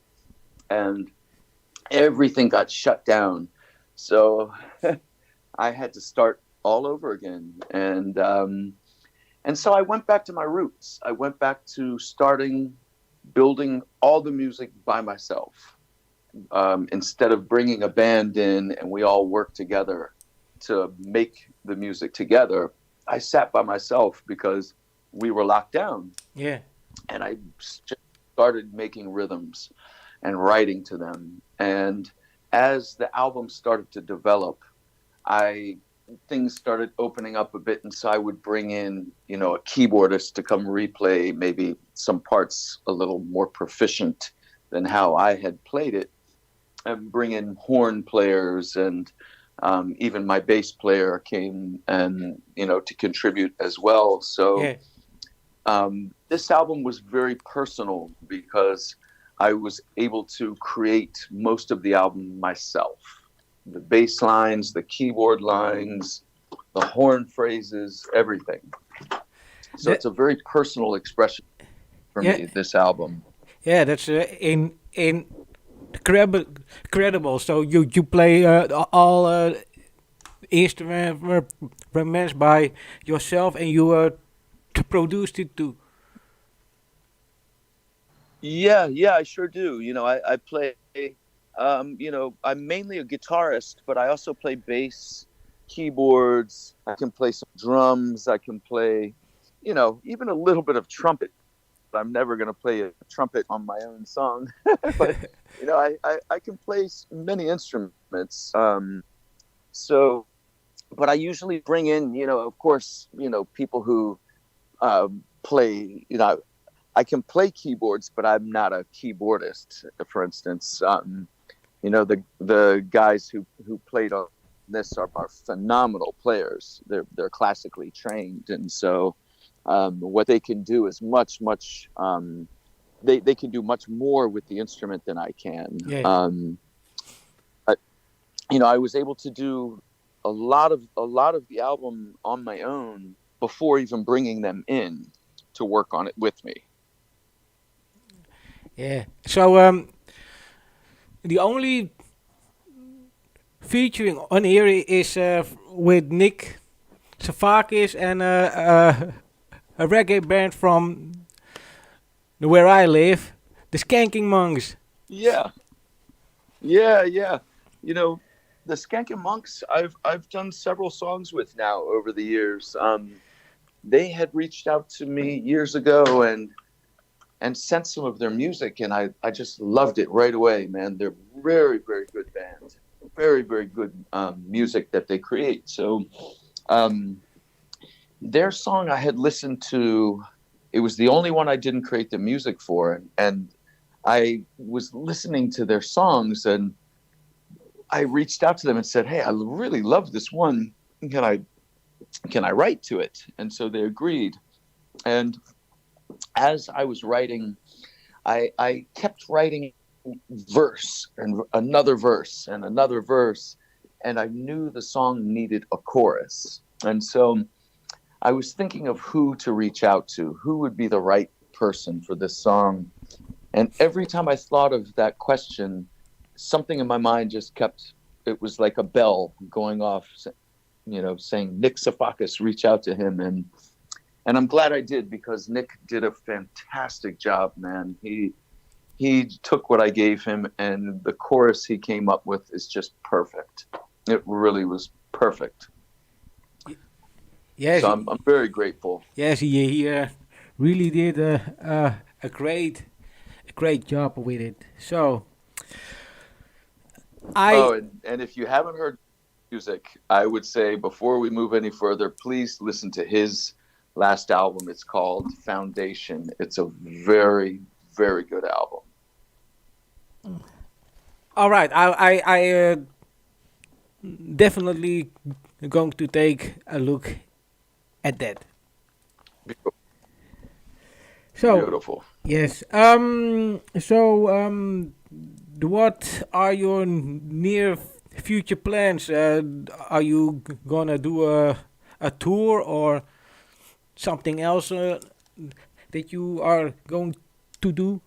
and everything got shut down. So I had to start all over again. And so I went back to my roots. I went back to building all the music by myself. Instead of bringing a band in and we all work together to make the music together, I sat by myself because we were locked down. Yeah. And I just started making rhythms and writing to them. And as the album started to develop, things started opening up a bit. And so I would bring in, a keyboardist to come replay maybe some parts a little more proficient than how I had played it, and bring in horn players, and even my bass player came and, to contribute as well. So this album was very personal because I was able to create most of the album myself. The bass lines, the keyboard lines, the horn phrases, everything. So it's a very personal expression for me, this album. Yeah, that's incredible. So you play all instruments by yourself, and you produced it too. Yeah, I sure do. I play. I'm mainly a guitarist, but I also play bass, keyboards. I can play some drums. I can play, even a little bit of trumpet. I'm never going to play a trumpet on my own song, but I can play many instruments. But I usually bring in, of course, people who play. I can play keyboards, but I'm not a keyboardist. For instance, the guys who played on this are phenomenal players. They're classically trained, and so what they can do is much. They can do much more with the instrument than I can. Yeah. But I was able to do a lot of the album on my own before even bringing them in to work on it with me. Yeah. So the only featuring on here is with Nick Savakis and a reggae band from where I live, the Skanking Monks. Yeah, yeah. You know, the Skanking Monks. I've done several songs with now over the years. They had reached out to me years ago and sent some of their music, and I just loved it right away, man. They're very good band, very good music that they create. So um, their song I had listened to. It was the only one I didn't create the music for, and I was listening to their songs, and I reached out to them and said, "Hey, I really love this one. Can I write to it?" And so they agreed. And as I was writing, I kept writing verse and another verse and another verse, and I knew the song needed a chorus. And so I was thinking of who to reach out to, who would be the right person for this song. And every time I thought of that question, something in my mind just kept, it was like a bell going off, saying, Nick Safakis, reach out to him. And I'm glad I did, because Nick did a fantastic job, man. He took what I gave him, and the chorus he came up with is just perfect. It really was perfect. Yes, so I'm very grateful. Yes, he really did a great job with it. So and if you haven't heard music, I would say before we move any further, please listen to his last album. It's called Foundation. It's a very good album. All right, I definitely going to take a look at that. So beautiful. Yes. What are your near future plans? Are you gonna do a tour or something else that you are going to do?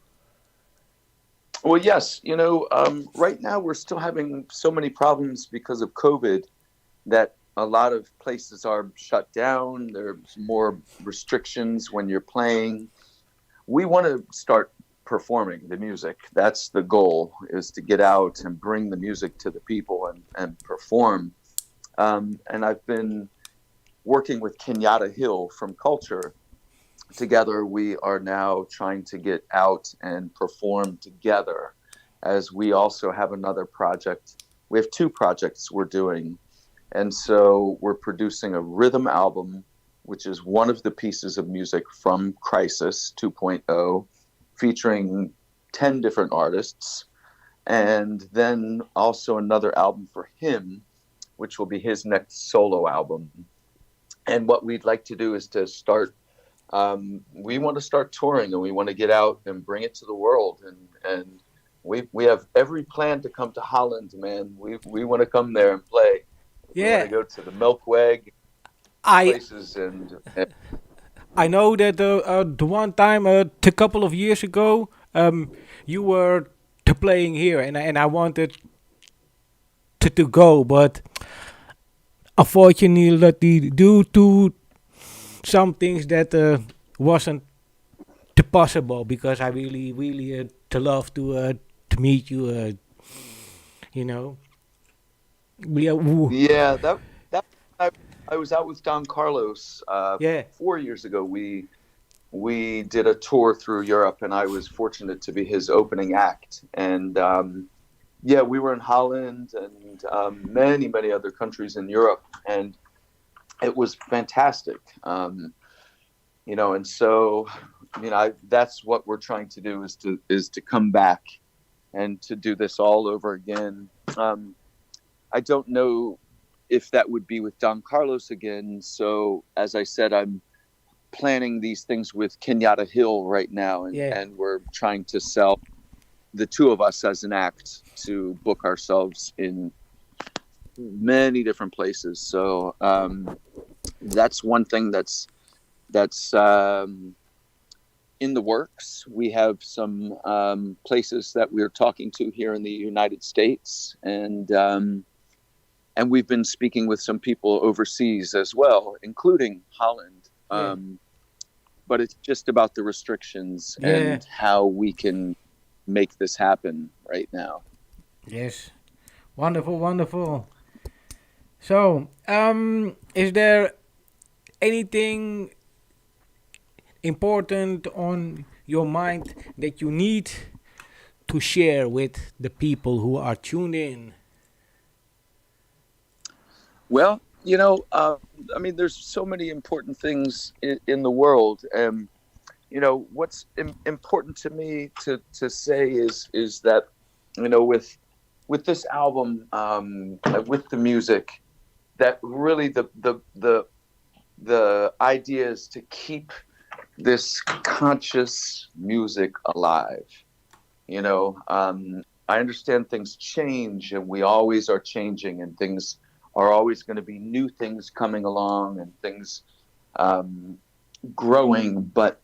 Well, yes. Right now we're still having so many problems because of COVID that a lot of places are shut down. There's more restrictions when you're playing. We want to start performing the music. That's the goal, is to get out and bring the music to the people and perform. And I've been working with Kenyatta Hill from Culture. Together, we are now trying to get out and perform together, as we also have another project. We have two projects we're doing. And so we're producing a rhythm album, which is one of the pieces of music from Crisis 2.0, featuring 10 different artists. And then also another album for him, which will be his next solo album. And what we'd like to do is to start, we want to start touring, and we want to get out and bring it to the world. And we have every plan to come to Holland, man. We want to come there and play. Yeah. We want to go to the Melkweg places and I know that the one time a couple of years ago, you were playing here, and I wanted to go, but unfortunately, due to some things that wasn't possible, because I really love to meet you. Yeah, that I was out with Don Carlos 4 years ago. We did a tour through Europe, and I was fortunate to be his opening act. And we were in Holland and many other countries in Europe, and it was fantastic. And so that's what we're trying to do, is to come back and to do this all over again. I don't know if that would be with Don Carlos again. So as I said, I'm planning these things with Kenyatta Hill right now, and we're trying to sell the two of us as an act to book ourselves in many different places. So that's one thing that's in the works. We have some places that we're talking to here in the United States, and we've been speaking with some people overseas as well, including Holland. But it's just about the restrictions and how we can make this happen right now. Yes. Wonderful, wonderful. So, is there anything important on your mind that you need to share with the people who are tuned in? Well, I mean, there's so many important things in the world, and what's important to me to say is that with this album, with the music, that really the idea is to keep this conscious music alive. I understand things change, and we always are changing, and things are always going to be new things coming along, and things growing, but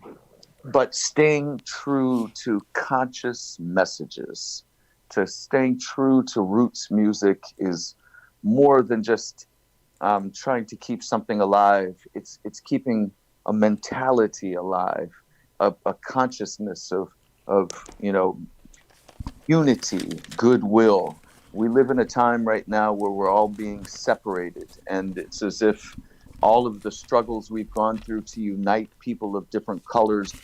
staying true to conscious messages, to staying true to roots music is more than just trying to keep something alive. It's keeping a mentality alive, a consciousness of unity, goodwill. We live in a time right now where we're all being separated, and it's as if all of the struggles we've gone through to unite people of different colors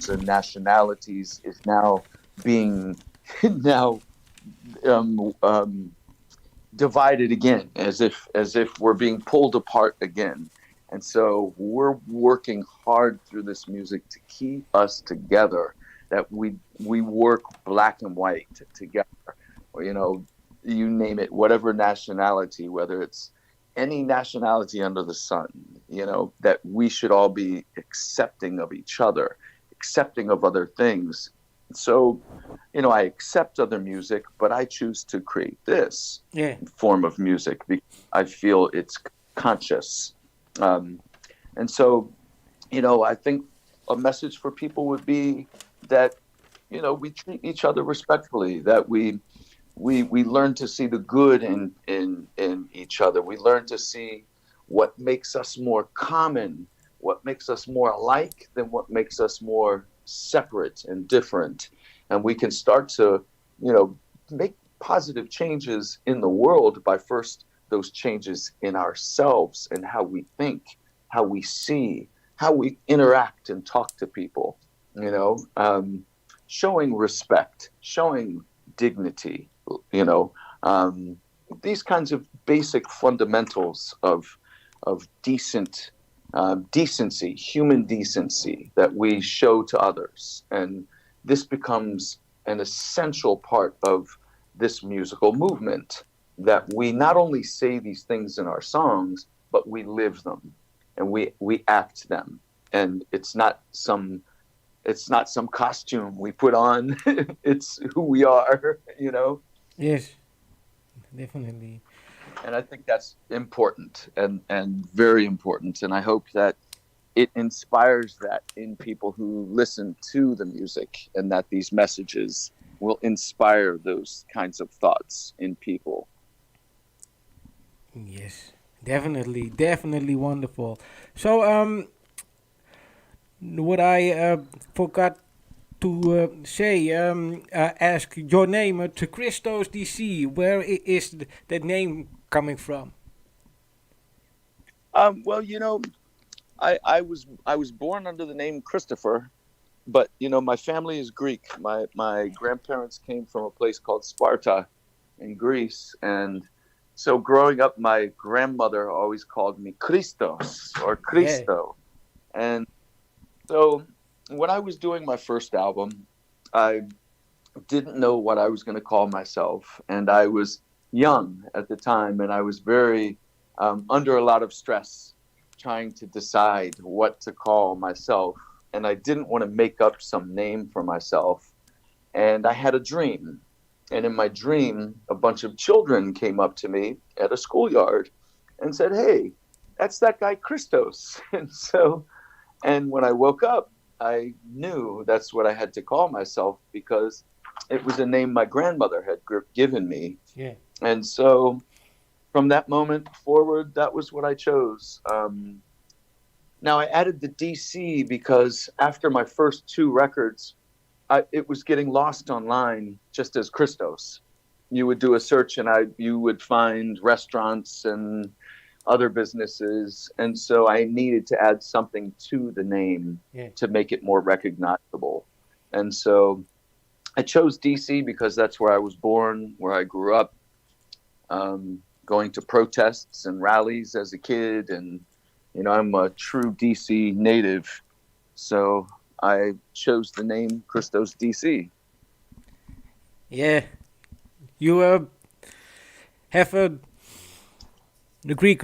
and nationalities is now being now divided again, as if we're being pulled apart again. And so we're working hard through this music to keep us together, that we work black and white together, or you name it, whatever nationality, whether it's any nationality under the sun, that we should all be accepting of each other, accepting of other things. So, I accept other music, but I choose to create this form of music because I feel it's conscious. And so, I think a message for people would be that, we treat each other respectfully, that we learn to see the good in each other. We learn to see what makes us more common, what makes us more alike than what makes us more separate and different. And we can start to, make positive changes in the world by first those changes in ourselves and how we think, how we see, how we interact and talk to people, showing respect, showing dignity, these kinds of basic fundamentals of decent decency, human decency that we show to others. And this becomes an essential part of this musical movement, that we not only say these things in our songs, but we live them and we act them. And it's not some costume we put on. It's who we are, Yes, definitely. And I think that's important and very important. And I hope that it inspires that in people who listen to the music, and that these messages will inspire those kinds of thoughts in people. Yes, definitely wonderful. So, what I forgot to say, ask your name to Christos DC. Where is that name coming from? Well, I was born under the name Christopher, but my family is Greek. My grandparents came from a place called Sparta in Greece, and so growing up, my grandmother always called me Christos or Christo. Yeah. And so when I was doing my first album, I didn't know what I was going to call myself, and I was young at the time, and I was very under a lot of stress trying to decide what to call myself, and I didn't want to make up some name for myself. And I had a dream, and in my dream, a bunch of children came up to me at a schoolyard and said, "Hey, that's that guy Christos." And when I woke up, I knew that's what I had to call myself, because it was a name my grandmother had given me. Yeah. And so from that moment forward, that was what I chose. Now I added the DC because after my first two records, it was getting lost online, just as Christos. You would do a search, and you would find restaurants and other businesses, and so I needed to add something to the name to make it more recognizable. And so I chose DC because that's where I was born, where I grew up, going to protests and rallies as a kid, and I'm a true DC native, so I chose the name Christos DC. Yeah, you have the Greek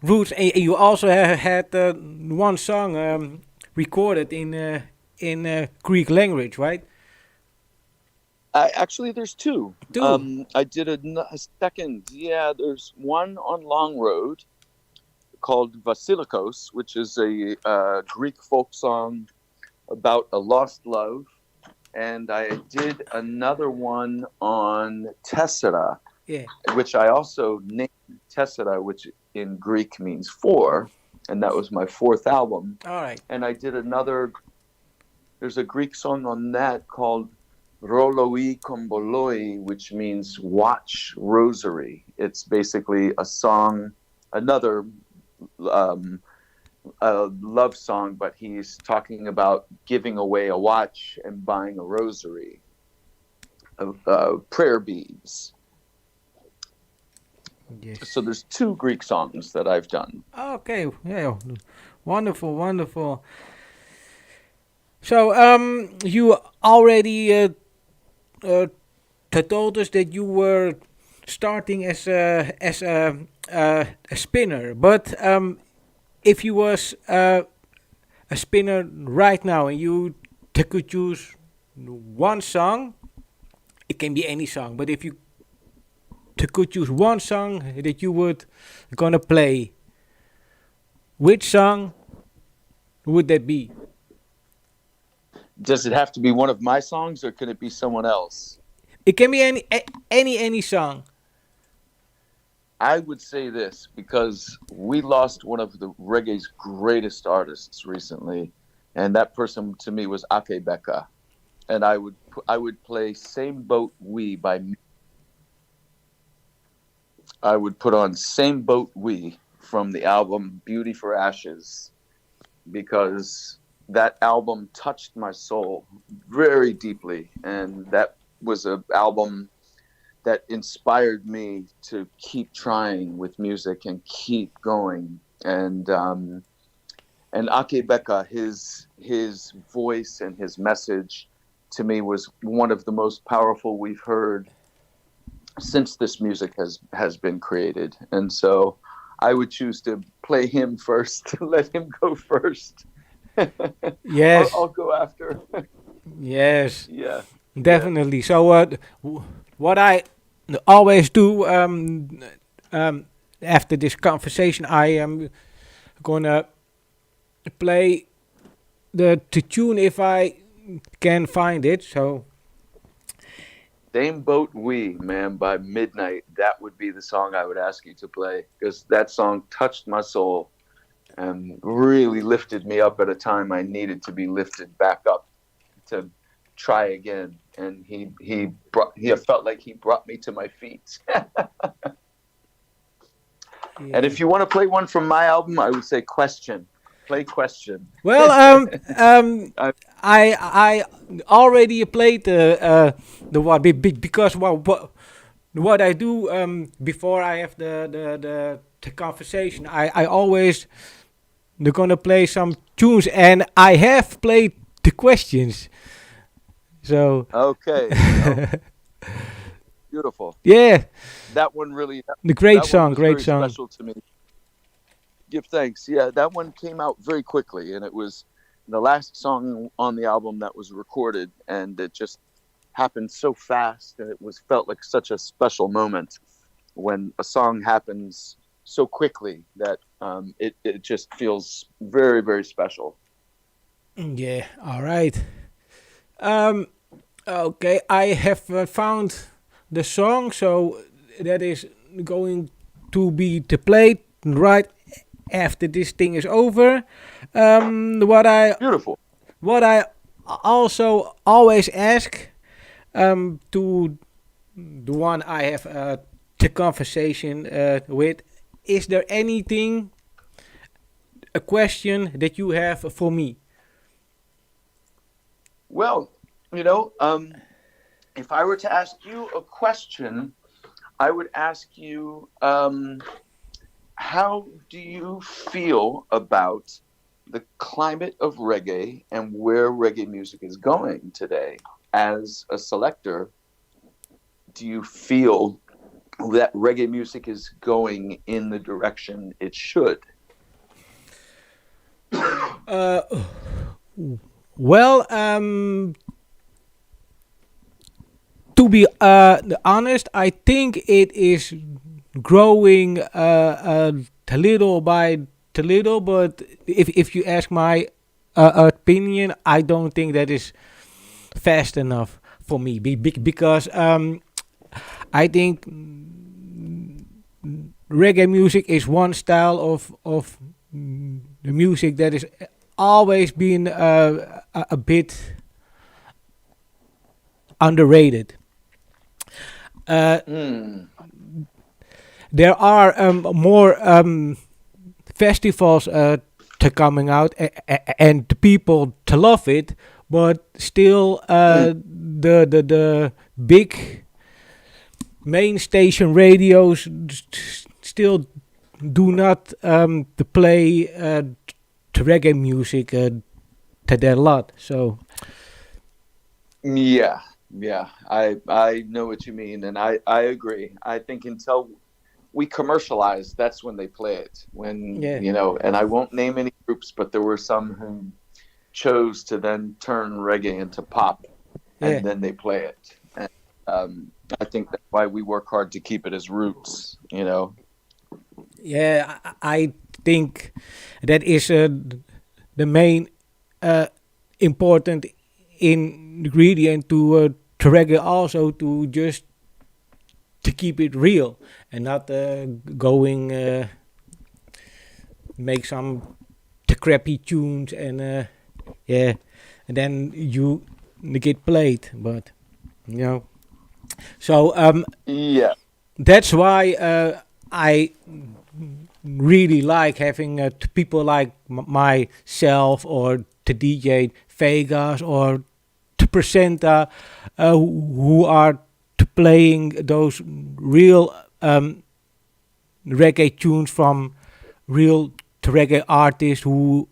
roots, and you also had one song recorded in Greek language, right? Actually, there's two. I did a second. Yeah, there's one on Long Road called Vasilikos, which is a Greek folk song about a lost love. And I did another one on Tessera, which I also named Tessera, which in Greek means four. And that was my fourth album. All right. And I did there's a Greek song on that called Roloi Komboloi, which means watch rosary. It's basically a song, another a love song, but he's talking about giving away a watch and buying a rosary of prayer beads. Yes. So there's two Greek songs that I've done. Okay, yeah, wonderful, wonderful. So you already told us that you were starting as a spinner, but if you was a spinner right now and you could choose one song, it can be any song, but if you could choose one song that you would gonna play, which song would that be? Does it have to be one of my songs, or can it be someone else? It can be any song. I would say this because we lost one of the reggae's greatest artists recently, and that person to me was Ake Beka, and I would play "Same Boat We" by. I would put on "Same Boat We" from the album "Beauty for Ashes," because that album touched my soul very deeply, and that was an album that inspired me to keep trying with music and keep going. And Ake Beka, his voice and his message to me was one of the most powerful we've heard since this music has been created. And so I would choose to play him first, let him go first. Yes. I'll go after. Yes. Yeah. Definitely. So what I always do after this conversation, I am gonna play the tune if I can find it. So "Same Boat We," man, by Midnight. That would be the song I would ask you to play, because that song touched my soul and really lifted me up at a time I needed to be lifted back up to try again. And he felt like he brought me to my feet. And if you want to play one from my album, I would say "Question." Play "Question." Well, I already played the one because what I do before I have the conversation, I always gonna play some tunes, and I have played the questions. So okay. Beautiful. Yeah. That one really. The great that song, one was great very song. Special to me. Give thanks. Yeah, that one came out very quickly, and it was the last song on the album that was recorded, and it just happened so fast, and it felt like such a special moment when a song happens so quickly that it just feels very, very special. Yeah. All right. Okay, I have found the song, so that is going to be played right after this thing is over. Beautiful. What I also always ask to the one I have the conversation with, is there anything, a question that you have for me? Well, if I were to ask you a question, I would ask you, how do you feel about the climate of reggae and where reggae music is going today? As a selector, do you feel that reggae music is going in the direction it should? Well, to be honest, I think it is growing little by little. But if you ask my opinion, I don't think that is fast enough for me. Because I think reggae music is one style of the music that is always been a bit underrated. There are more festivals to coming out and the people to love it, but still the big main station radios still do not to play the reggae music to their lot. So Yeah, I know what you mean, and I agree. I think until we commercialize, that's when they play it. When and I won't name any groups, but there were some who chose to then turn reggae into pop, and then they play it. And I think that's why we work hard to keep it as roots. Yeah, I think that is the main important ingredient to reggae, also to just to keep it real and not going make some crappy tunes and and then you get played. But so that's why I really like having people like myself or the DJ Vegas or the presenter who are playing those real reggae tunes from real reggae artists who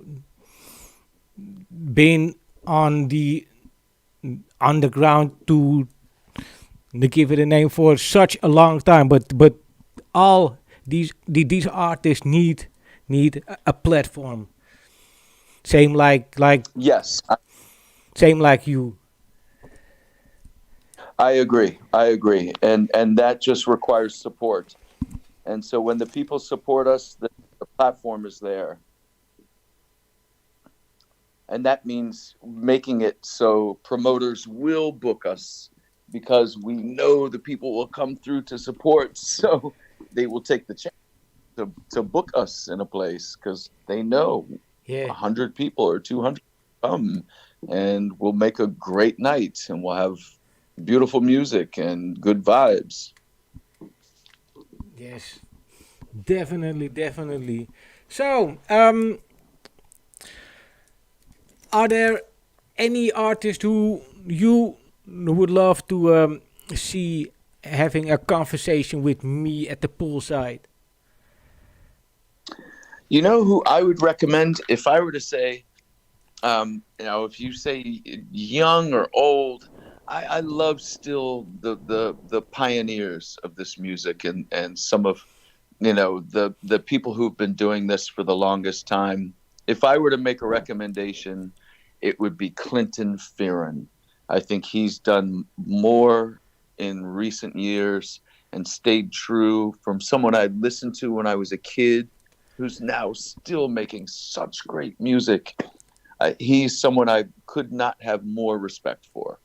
been on the underground to give it a name for such a long time. But all these artists need a platform. Same like yes. Same like you. I agree, and that just requires support. And so when the people support us, the platform is there. And that means making it so promoters will book us because we know the people will come through to support. So they will take the chance to book us in a place because they know 100 people or 200 come and we'll make a great night and we'll have beautiful music and good vibes. Yes, definitely. So, are there any artists who you would love to see having a conversation with me at the poolside? You know who I would recommend if I were to say, if you say young or old, I love still the pioneers of this music and some of the people who've been doing this for the longest time. If I were to make a recommendation, it would be Clinton Fearon. I think he's done more in recent years and stayed true from someone I listened to when I was a kid, who's now still making such great music. He's someone I could not have more respect for.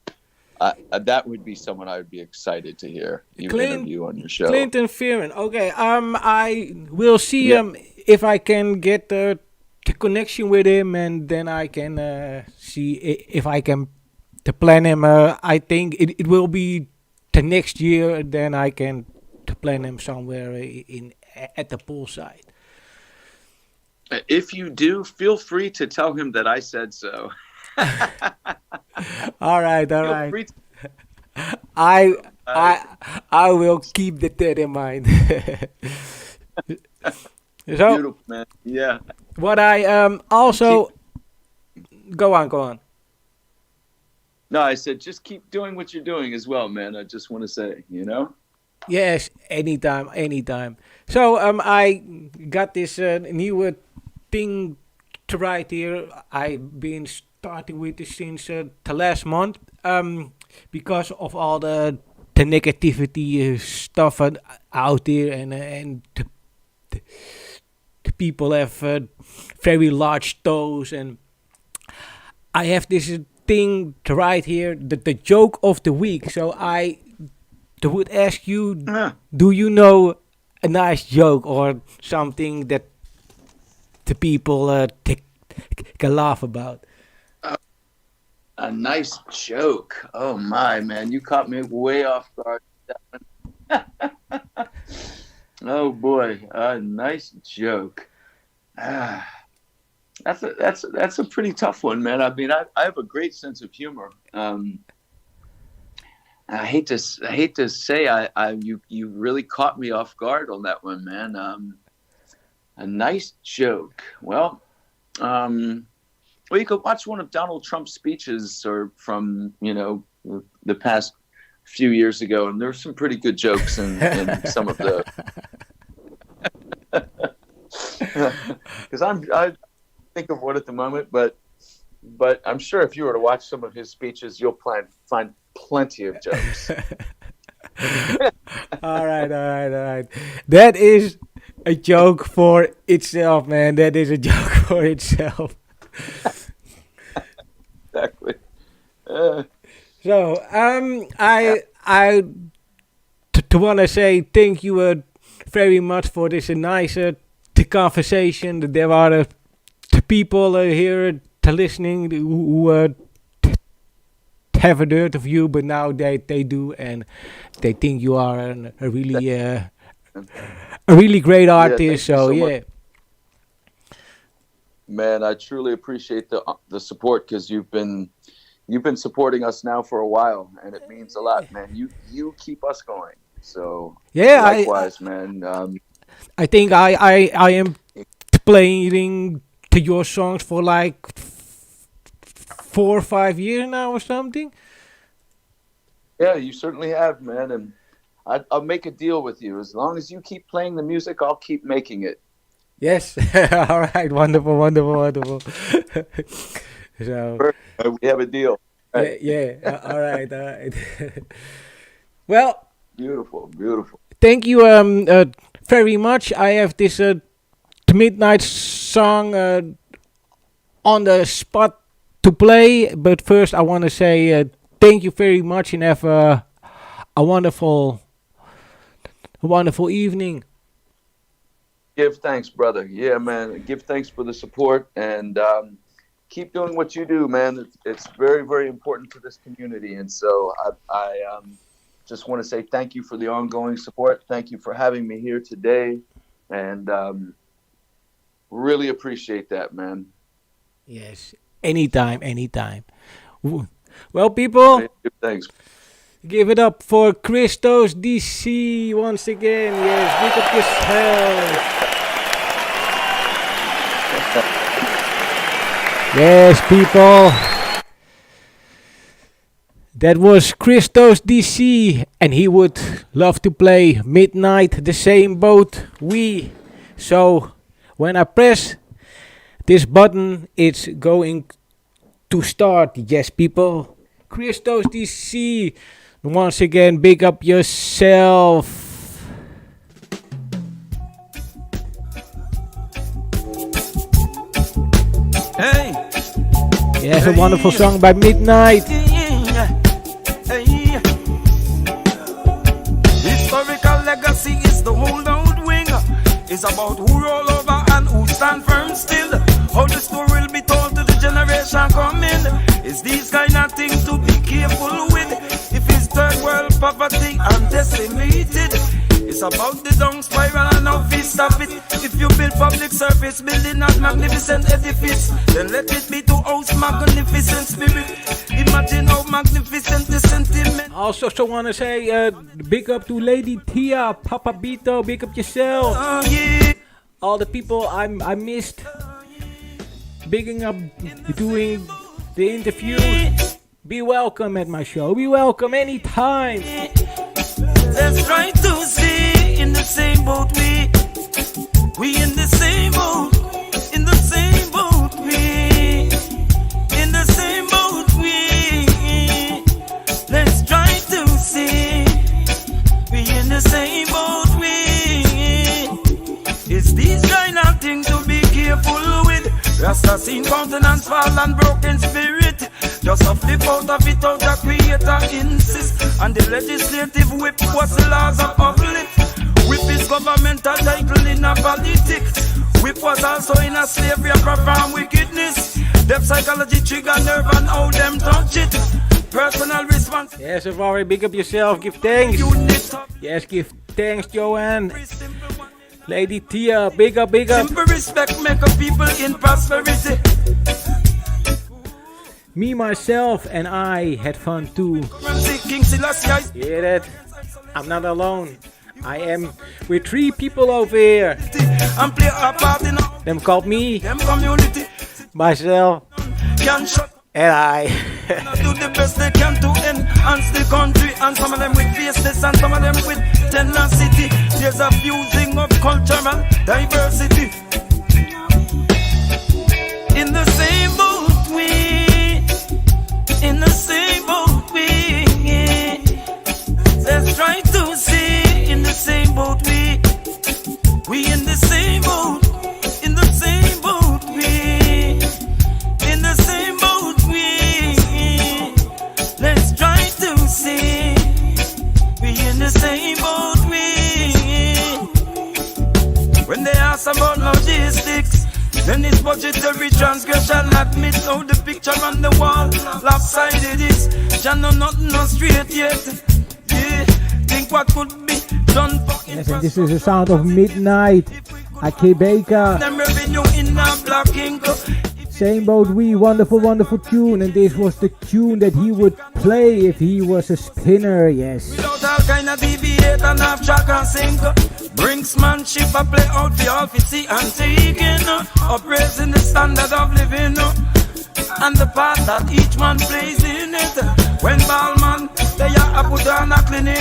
That would be someone I would be excited to hear you interview on your show. Clinton Fearon. Okay. I will see if I can get the the connection with him, and then I can see if I can to plan him. I think it will be the next year. Then I can to plan him somewhere in at the poolside. If you do, feel free to tell him that I said so. All right. Feel free to- I will keep that in mind. So, beautiful, man. Yeah. What I also go on. No, I said just keep doing what you're doing as well, man. I just want to say, Yes, anytime. So I got this new thing to write here. I've been starting with this since the last month because of all the negativity stuff out there, and the people have very large toes, and I have this thing to write here, the joke of the week. So I would ask you, do you know a nice joke or something that the people can laugh about? A nice joke. Oh my, man, you caught me way off guard. Oh boy, a nice joke. That's a pretty tough one, man. I mean, I have a great sense of humor. I hate to say you really caught me off guard on that one, man. A nice joke. Well, you could watch one of Donald Trump's speeches or from the past few years ago, and there's some pretty good jokes in some of the. Because I think of one at the moment, but I'm sure if you were to watch some of his speeches, you'll find plenty of jokes. All right. That is a joke for itself, man. That is a joke for itself. Exactly. So, I want to say thank you very much for this nice conversation. There are people here listening who haven't heard of you, but now they do, and they think you are a really great artist. So yeah. Man, I truly appreciate the support, because you've been supporting us now for a while, and it means a lot, man. You keep us going. So yeah, likewise, man. I think I am playing to your songs for like 4 or 5 years now or something. Yeah, you certainly have, man, and I'll make a deal with you. As long as you keep playing the music, I'll keep making it. Yes. All right. Wonderful. So we have a deal. Right? Yeah. All right. Well. Beautiful. Thank you very much. I have this midnight song on the spot to play, but first I want to say thank you very much, and have a wonderful evening. Give thanks, brother. Yeah, man. Give thanks for the support, and keep doing what you do, man. It's very, very important to this community, and so I just want to say thank you for the ongoing support. Thank you for having me here today, and really appreciate that, man. Yes, anytime. Well, people, thanks. Give it up for Christos DC once again. Yes, big up yourself. Yes, people. That was Christos DC, and he would love to play Midnight, the same boat we. So when I press this button, it's going to start. Yes, people. Christos DC, once again, big up yourself. Hey. Yes, a wonderful song by Midnight. Historical legacy is the hold out wing. It's about who roll over and who stand firm still. How the story will be told to the generation coming. It's these kind of things to be careful with. If it's third world poverty and decimated, it's about the down spiral and how we stop it. If you build public service building a magnificent edifice, then let it be to house magnificent spirit. Imagine how magnificent the sentiment. Also, want to say big up to Lady Tia, Papa Bito, big up yourself. All the people I missed, bigging up doing the interview. Be welcome at my show. Be welcome anytime. Let's try to see in the same boat we in the same boat, in the same boat we, in the same boat we. Let's try to see we in the same boat we. It's these kind of things to be careful with. Rasta seen countenance fall and broken spirit. Just a flip out of it out the creator insist. And the legislative whip was the laws of uplift. Whip is governmental title in a politics. Whip was also in a slavery of profound wickedness. Depth psychology trigger nerve and how them touch it. Personal response. Yes, Avari, big up yourself, give thanks. Yes, give thanks, Joanne. Lady Tia, big up, big up. Simple respect make a people in prosperity. Me, myself, and I had fun too. Hear that? I'm not alone. I am with 3 people over here. Them called me, myself, and I. Do the best they can to enhance the country. And some of them with faceless and some of them with tenacity. There's a fusing of cultural diversity. In the same boat we, in the same boat we. Let's try to see in the same boat we in the same boat, in the same boat we, in the same boat we. Let's try to see we in the same boat we. When they ask about logistics, then it's budgetary transgression. Admit how the picture on the wall lopsided is. Jah know nothing no straight yet. Yeah, think what could be done for. Yes, and this is the sound of Midnight. Akebeka. Them revenue in a black ink. Same boat we, wonderful, wonderful tune. And this was the tune that he would play if he was a spinner, yes. Without all kind of deviate and half track and sink. Brinksmanship a play out for all to see and taking. Upraising the standard of living. And the part that each man plays in it. When Ballman, they are put on a clinic.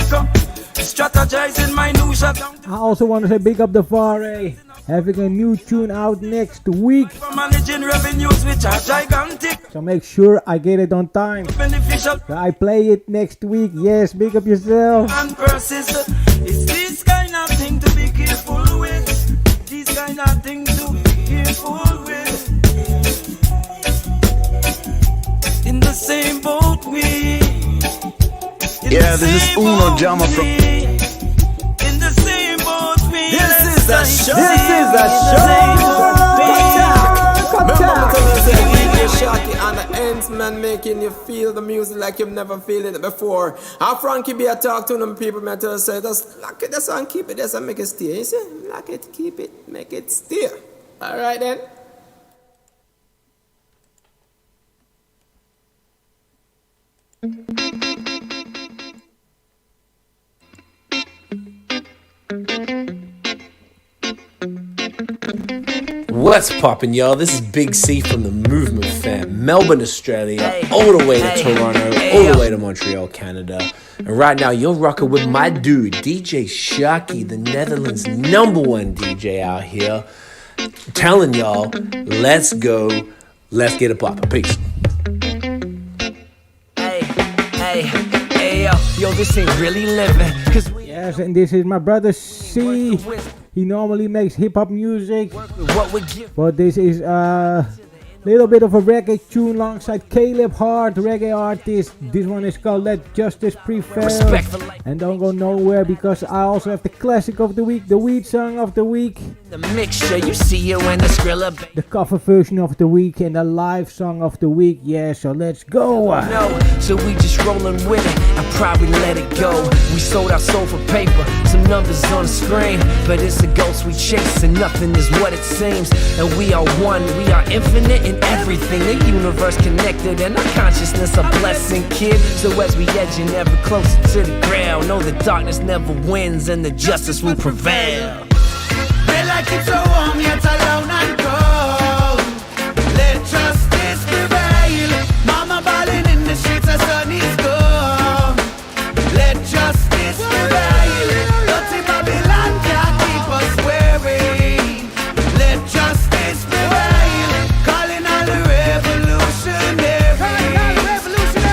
Strategizing minutia. I also want to say big up the Vare. Having a new tune out next week. Managing revenues which are gigantic. So make sure I get it on time. Beneficial. So I play it next week. Yes, big up yourself. And persist. It's this kind of thing to be careful with. These kind of things to be careful with. In the same boat we. Yeah, this is Uno Jama from. In the same boat we. This is a show. This is a show. Remember DJ Sharky and the ends man making you feel the music like you've never felt it before. I'm Frankie B. I talk to them people, man. Tell say just lock it, that's and keep it, that's and make it stay. You see, lock it, keep it, make it stay. All right then. What's poppin', y'all? This is Big C from the Movement Fam, Melbourne, Australia, all the way to Toronto, all the way to Montreal, Canada. And right now, you're rocking with my dude, DJ Sharky, the Netherlands' #1 DJ out here. Telling y'all, let's go, let's get it poppin'. Peace. Yo, this ain't really living. Yes, and this is my brother C. He normally makes hip-hop music, but this is Little bit of a reggae tune alongside Caleb Hart, reggae artist. This one is called Let Justice Prevail. And don't go nowhere because I also have the classic of the week, the weed song of the week. The mixture, you see you in the skrilla. The cover version of the week and the live song of the week. Yeah, so let's go. No, so we just rolling with it and probably let it go. We sold our soul for paper, some numbers on the screen, but it's a ghost we chase and nothing is what it seems. And we are one, we are infinite in everything. The universe connected and our consciousness a blessing, kid. So as we edging ever closer to the ground, know the darkness never wins and the justice will prevail. Feel like it's so warm yet alone and cold. Let justice prevail. Mama balling in the streets, the sun is gone. Let justice prevail. Dirty Babylon can't keep us weary. Let justice prevail. Calling all the revolutionaries.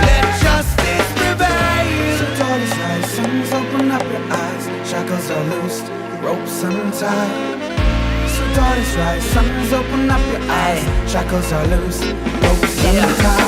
Let justice prevail. So all is right, sun's open up your eyes. Shackles are loosed, ropes untied. So daughters rise, sun's open up your eyes. Shackles are loose, ropes untied.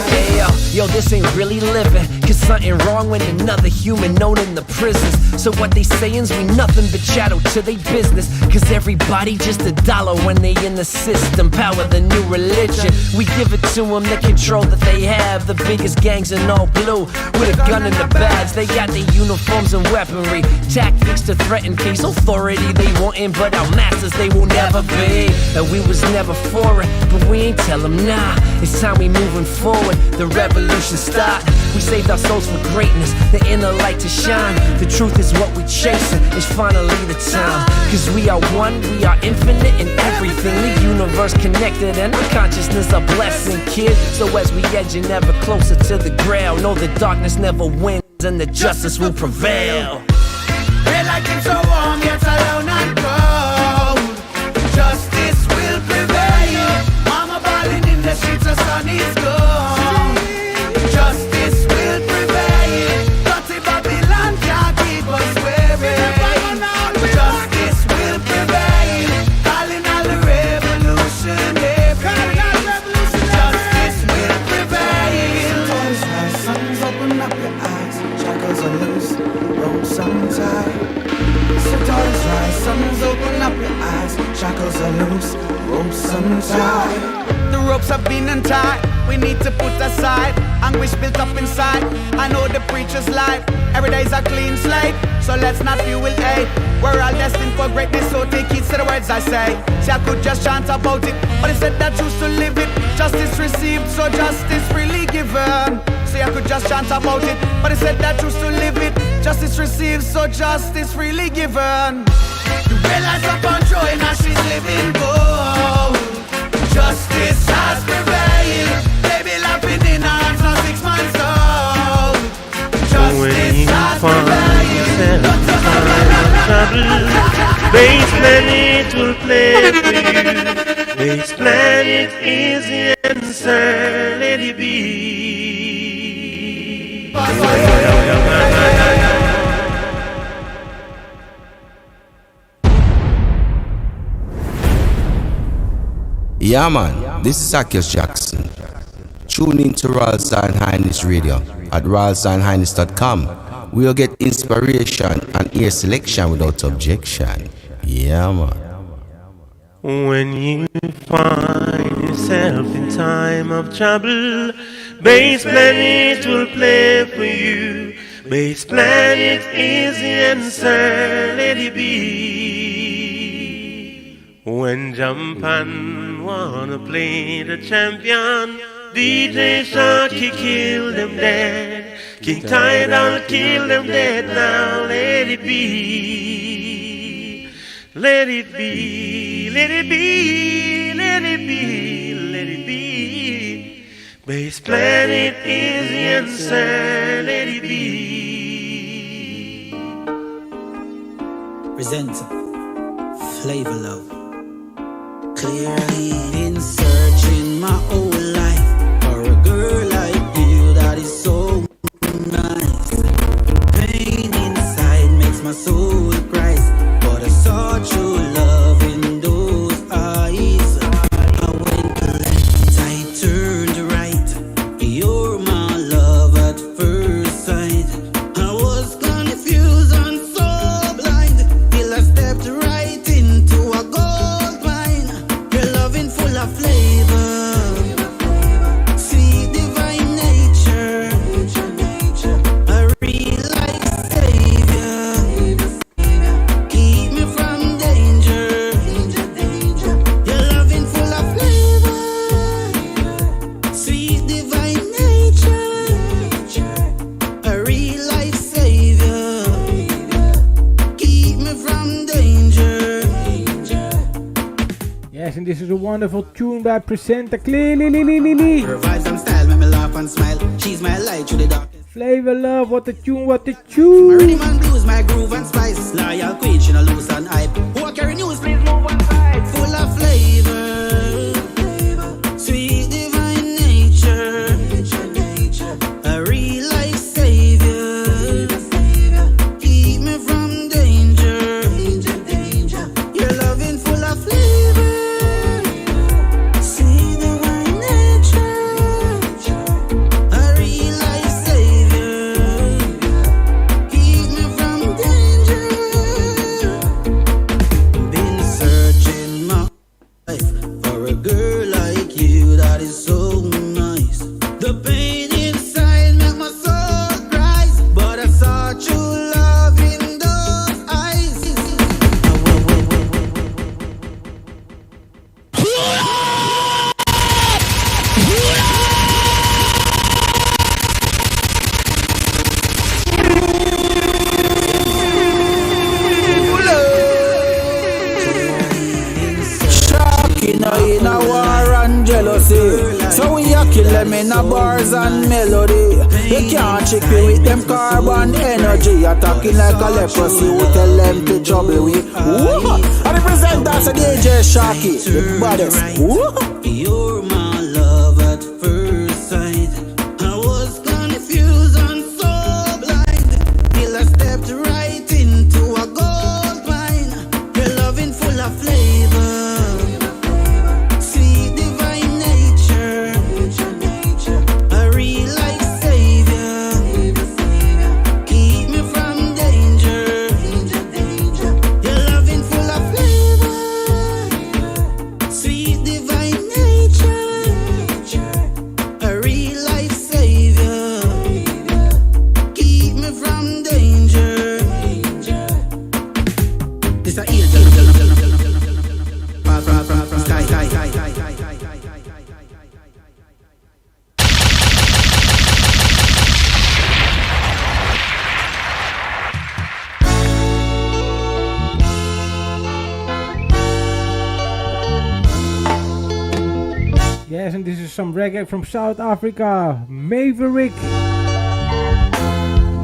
Yo, this ain't really living. Cause something wrong with another human known in the prisons. So what they saying's we nothing but shadow to they business. Cause everybody just a dollar when they in the system. Power the new religion. We give it to them, the control that they have. The biggest gangs in all blue with a gun in the bags. They got their uniforms and weaponry. Tactics to threaten peace. Authority they wantin', but our masters they will never be. And we was never for it, but we ain't tell them nah. It's time we moving forward. The revolution start. We saved our souls for greatness, the inner light to shine. The truth is what we chasing, it's finally the time. Cause we are one, we are infinite in everything. The universe connected and our consciousness a blessing, kid. So as we edging ever closer to the ground, know the darkness never wins and the justice will prevail. Feel like it's so warm yet alone and cold. Justice will prevail. Mama balling in the streets, the sun is gone. Justice will prevail. Dirty Babylon can't keep us weary. Justice will prevail. Calling all the revolutionaries. Justice will prevail. Daughters rise, sun's open up your eyes. Shackles are loose, ropes untied. So daughters rise, sun's open up your eyes. Shackles are loose, ropes untied. The ropes have been untied. We need to put aside anguish built up inside. I know the preacher's life. Every day's a clean slate, so let's not fuel hate. We're all destined for greatness, so take heed to the words I say. See, I could just chant about it, but instead I choose to live it. Justice received, so justice freely given. See, I could just chant about it, but instead I choose to live it. Justice received, so justice freely given. The red lights up on Joy, now she's living gold. Justice has prevailed. Baby laughing in her arms, now 6 months old. Justice has prevailed. Base Plannet will play for you. Base Plannet is the answer. Let it be. Yeah man, this is Sakios Jackson. Tune in to Royal Zion Highness Radio at royalzionhighness.com. We'll get inspiration and ear selection without objection. Yeah man. When you find yourself in time of trouble, Base Plannet will play for you. Base Plannet is the answer, let it be. When Jampan wanna play the champion, DJ Sharky kill them dead. King Tidal kill them dead now, let it be. Let it be, let it be, let it be, let it be. Base Plannet is the answer, let it be. Present Flavor Love. Clearly been searching my whole life for a girl like you that is so nice. Pain inside makes my soul cry, but I saw true love in those eyes. I went left tight Yes, and this is a wonderful tune by presenter Clearly. Her vibes and style make me laugh and smile. She's my light through the dark. Flavor Love, what a tune, what a tune. My rhythm and blues, my groove and spice. Loyal queen, she no loose and hype. Who I carry news, please move one side. Full of flavor, sweet divine nature, a real life savior. Keep me from danger. Your loving full of flavor, sweet divine nature, a real life savior. Keep me from danger. Been searching my life for a girl like you that is so nice. The pain inside make my soul rise, but I saw true love in those eyes. Shocking in a war and jealousy. So we a kill them in a bars and melody. You can't trick me with them carbon energy. Attacking like a leprosy. We tell them to trouble we. I represent that's a DJ Shocky. The baddest. You're my love at first sight. I was confused and so blind till I stepped right into a gold mine. Your loving full of flavor, sweet divine nature, a real life savior. Keep me from danger. Your loving full of flavor, sweet divine nature, a real life savior. Keep me from danger. This a angel from sky. Yes, and this is some reggae from South Africa, Maverick.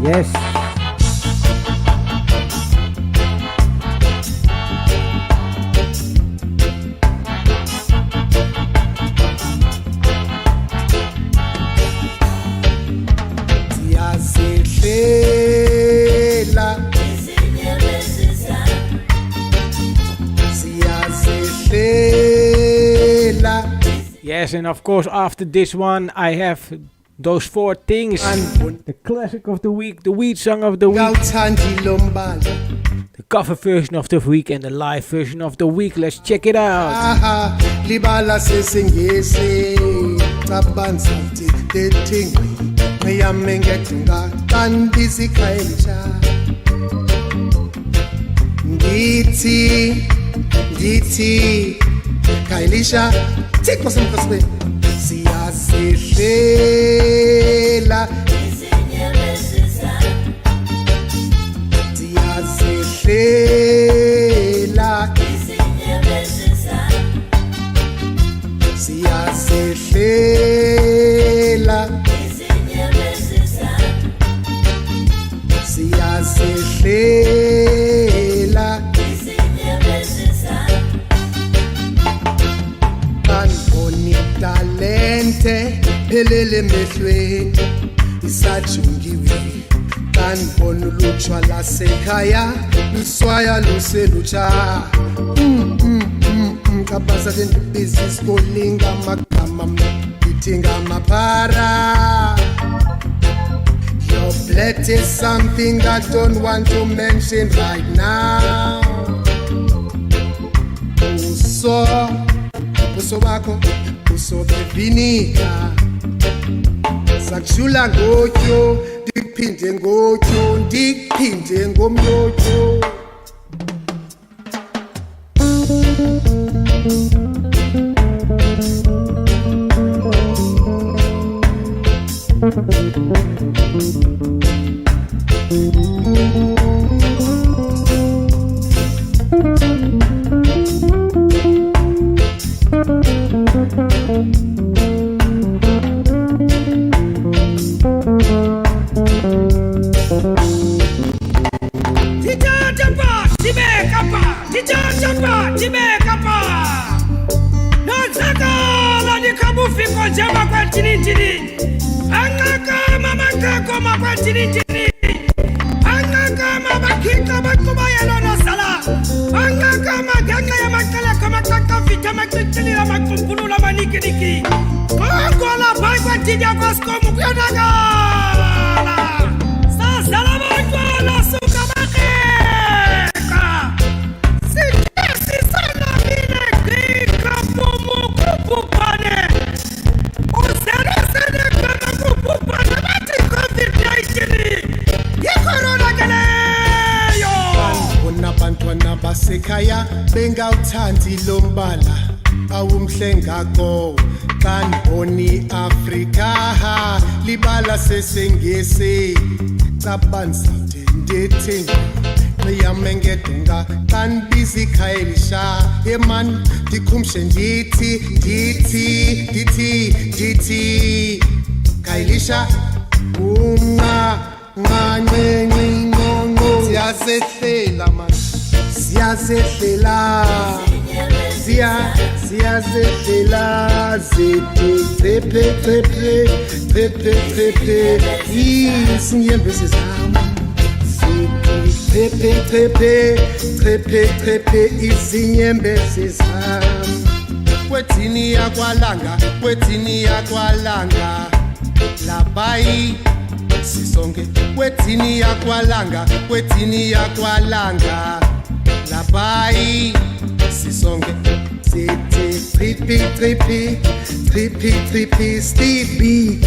Yes. Siyazihlela, siyazihlela. Yes, and of course after this one I have those four things. The classic of the week, the weed song of the week, the cover version of the week and the live version of the week. Let's check it out. Aha, libala sesingesi, tabanzati, dating. Ngiyamengetunga, kandisi kaisha. Nditi, Kailisha, take us some cosplay. Siyazihlela, siyazihlela, siyazihlela, siyazihlela. Kanibona talente phelele emehlweni isajungiwe. Kanibona ulutsha lasekhaya luswaya luselutsha. Kabaza lento business kolinga amagama ithinga amaphara. Your blood is something I don't want to mention right now. Uso wako, uso bevinika. Sakshula ngotyo, ndiphinde ngotyo, ndiphinde ngomyotyo. chini chini. Angakama bakika bakubayelo na sala. Angakama ganga ya makala kama kaka vita makikili la makumpulu la maniki niki. Kongola bagwa tija kwa skomu kuyanaga. Sasa la bagwa suka bakeka. Sitesi sana mine kika mumu kupupane. Usere sere kama kupupane mati COVID-19. Yekorona geleyo. Unabantwana basekhaya bengawuthandi lo mbala awumhlengako kaniboni Afrika libala sesengese cabanza ndethi Yamengedunga kan busy kailisha eman dikumshe nditi kailisha nganye ngongo siyazehlela man siyazehlela siyazehlela zithi pepe isinyembezi zami Pepe izinyembezi zami kwethini yakwalanga labai sisonke kwethini yakwalanga labai sisonke sithi tripi Stevie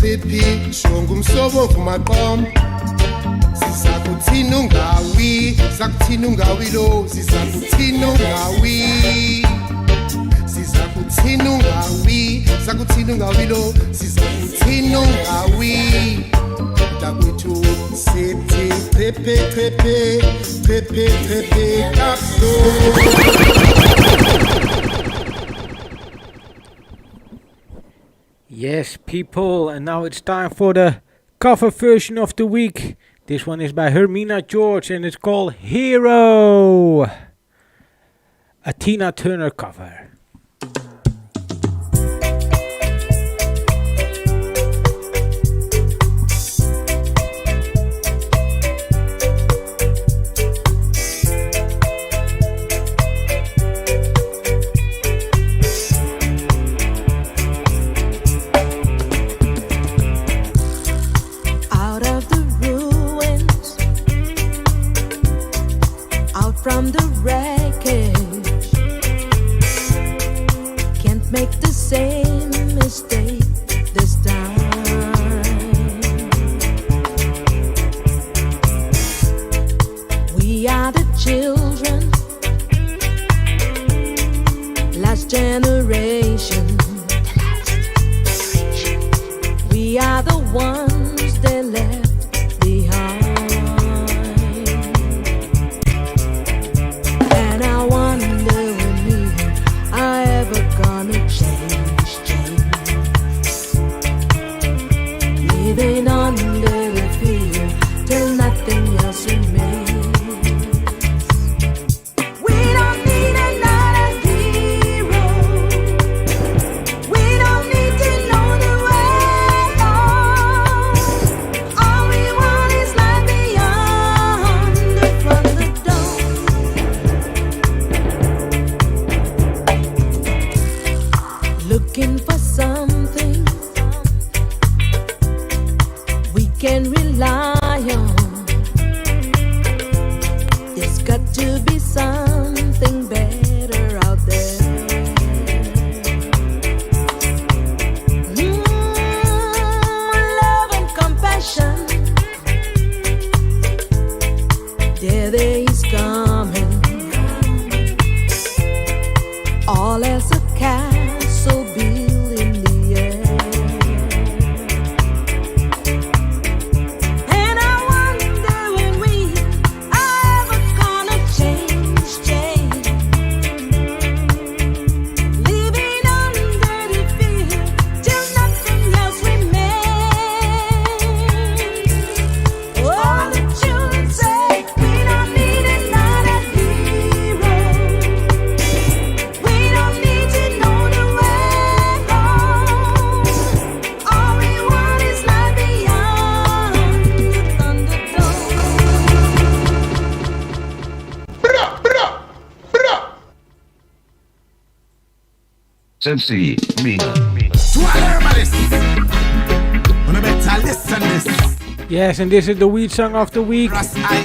Pipi shonga umsobo kumaqom sisakuthina ungawi lo sisakuthina ungawi lo sisakuthina ungawi dakwethu sithi pepe kapso. Yes, people, and now it's time for the cover version of the week. This one is by Hermina George and it's called Hero. A Tina Turner cover. From the wreckage, can't make the same mistake this time. We are the children, last generation. We are the ones they left behind. Living under the fear till nothing else remains. We don't need another hero. We don't need to know the way home. All we want is life beyond the front door. Looking for something can rely on. There's got to be something better out there. Love and compassion, there they is coming. All as a castle built in the air. Sensi, Mina. To all herbalists, wanna better listen this. Yes, and this is the weed song of the week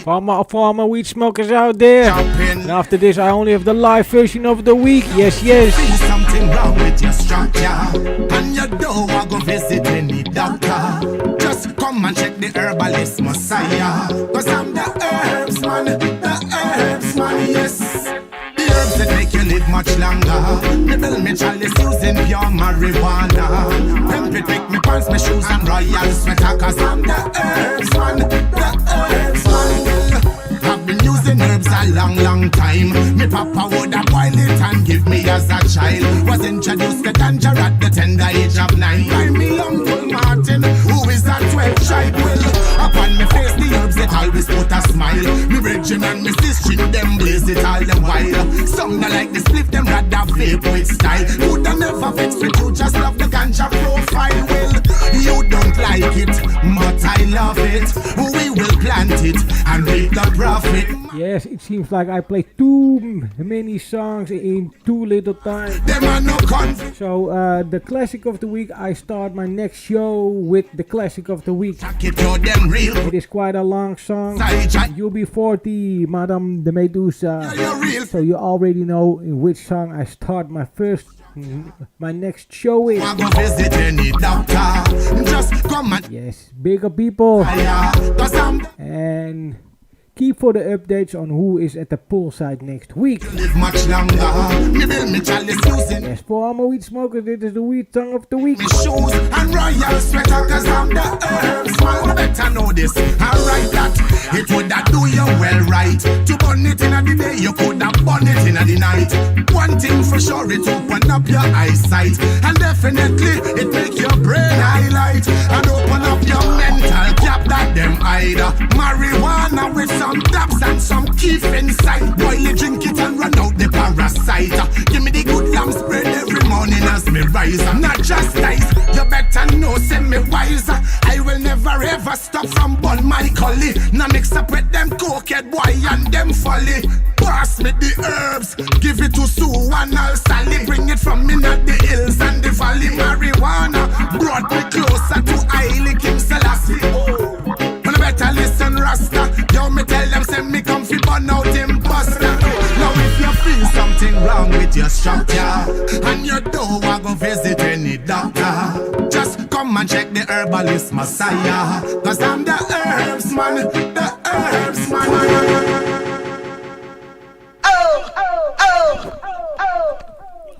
for all my weed smokers out there. And after this, I only have the live version of the week. Yes, yes. See something wrong with your structure, and you don't want to go visit any doctor. Just come and check the herbalist Messiah. Cause I'm the herbs man, yes. The herbs that make you live much longer. Me build me chalice using pure marijuana. Pimp it, make me pants, my shoes and royal sweater. Cause I'm the herbs man, I've been using herbs a long, long time. Me papa would have boiled it and give me as a child. Was introduced to ganja at the tender age of 9 by me Uncle Martin, who is a 12 child. Well, upon me face the herbs that always put a smile. Me brethren and me sister, them blaze it all the while. Some not like the split, them rather vape with style. Could have never fix with you, just love the ganja profile. Well, you don't like it, but I love it. We will plant it and reap the profit. Yes, it seems like I played too many songs in too little time. So the classic of the week, I start my next show with the classic of the week. It is quite a long song. UB40, Madame de Medusa. So you already know in which song I start my next show is. Yes, bigger people. And keep for the updates on who is at the poolside next week. Yes, for all my weed smokers, this is the weed song of the week. Shoes and royal sweater, cause I'm the herbs man. You better know this, alright that. It would have do you well right. To burn it in the day, you could have burn it in the night. One thing for sure, it open up your eyesight. And definitely, it make your brain highlight. And open up your mental cap that them hide. Marijuana with some dabs and some keef inside. Boil it, drink it and run out the parasite. Give me the good lamb spread every morning as me rise. I'm not just nice, you better know, send me wise. I will never ever stop from burn my collie. Now mix up with them cokehead boy and them folly. Pass me the herbs, give it to Sue and Al Sally. Bring it from in at the hills and the valley. Marijuana brought me closer to Haile King Selassie. When I better listen Rasta, yo me tell them send me come fi burn out imposter. Now if you feel something wrong with your structure and you don't want to visit any doctor, just come and check the herbalist Messiah. Cause I'm the herbs man, the herbs man.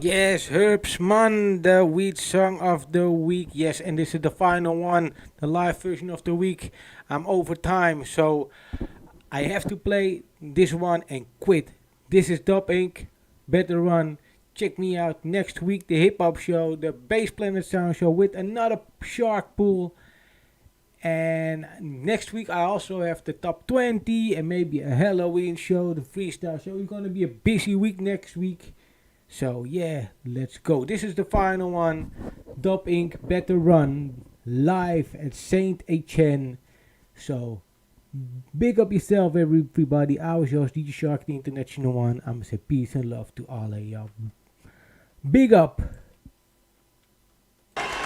Yes, Herbsman, the weed song of the week. Yes, and this is the final one, the live version of the week. I'm over time, so I have to play this one and quit. This is Dub Inc. Better Run. Check me out next week, the hip hop show, the Bass Planet Sound Show with another Shark Pool. And next week I also have the top 20 and maybe a Halloween show, the freestyle show. It's gonna be a busy week next week. So yeah, let's go. This is the final one. Dub Inc. Better Run live at Saint Etienne. So big up yourself, everybody. I was yours, DJ Shark, the International One. I'm gonna say peace and love to all of y'all. Big up.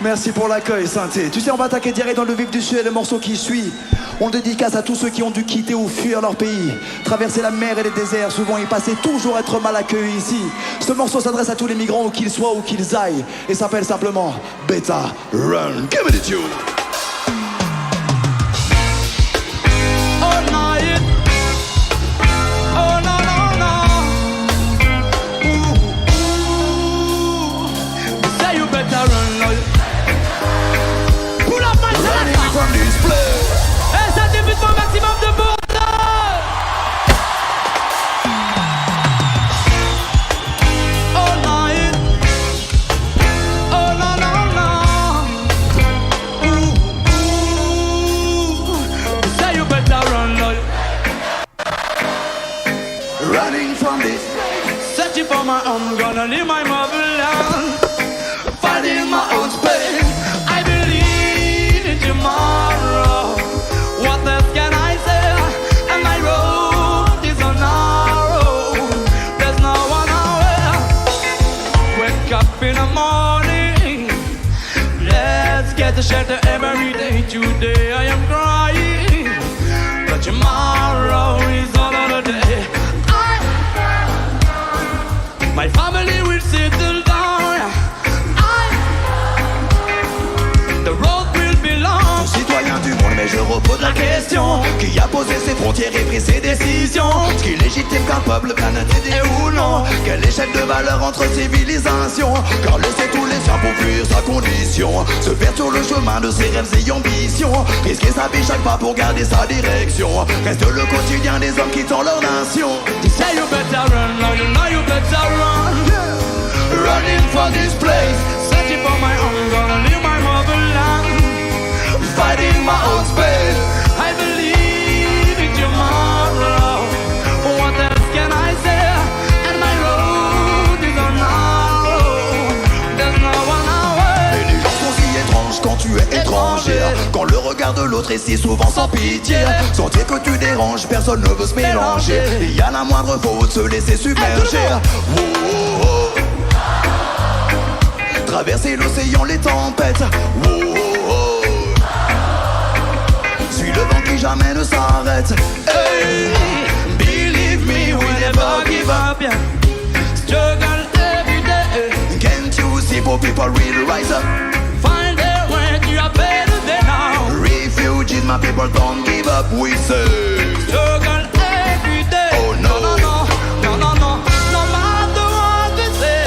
Merci pour l'accueil, Synthé. Tu sais, on va attaquer direct dans le vif du sujet, le morceau qui suit. On dédicace à tous ceux qui ont dû quitter ou fuir leur pays, traverser la mer et les déserts, souvent y passer, toujours être mal accueillis ici. Ce morceau s'adresse à tous les migrants, où qu'ils soient, où qu'ils aillent, et s'appelle simplement Better Run. Give me the tune. Et ça débute pour un maximum de bordel. All night. Oh no no no. Ooh, say you better run, Lord. Running from this. Searching for my own, gonna leave my motherland. Finding my own space. I believe in tomorrow. What else can I say? And my road is so narrow. There's no one nowhere. Wake up in the morning. every day. Today I am crying, but tomorrow is another day. My family will settle down. The road will be long. Citoyen du monde, mais je repose la question. Qui a posé ses frontières et pris ses décisions? Ce qui légitime qu'un peuple planétaire ou non? Quelle échelle de valeur entre civilisations? Car laisser tous les siens pour fuir sa condition, se perdre sur le chemin de ses rêves et ambitions, risquer sa vie chaque pas pour garder sa direction, reste le quotidien des hommes quittant leur nation. They say you better run, now you know you better run. Running for this place, searching for my own, gonna leave my motherland. Fighting my own space, I believe in tomorrow. What else can I say? And my road is narrow. There's no one away. Et les gens sont si étranges quand tu es étrangère, quand le regard de l'autre est si souvent sans pitié. Sentir que tu déranges, personne ne veut se mélanger. Il y a la moindre faute, se laisser submerger. Oh, oh, oh. Traverser l'océan, les tempêtes. Oh, oh, oh. Suis le vent qui jamais ne s'arrête. Hey, believe me, we never give up. Struggle every day. Can't you see poor people will rise up? Find a way to a better day now. Refugees, my people, don't give up, we say. Struggle every day. Oh no, no, no, no, no, no, no matter what they say.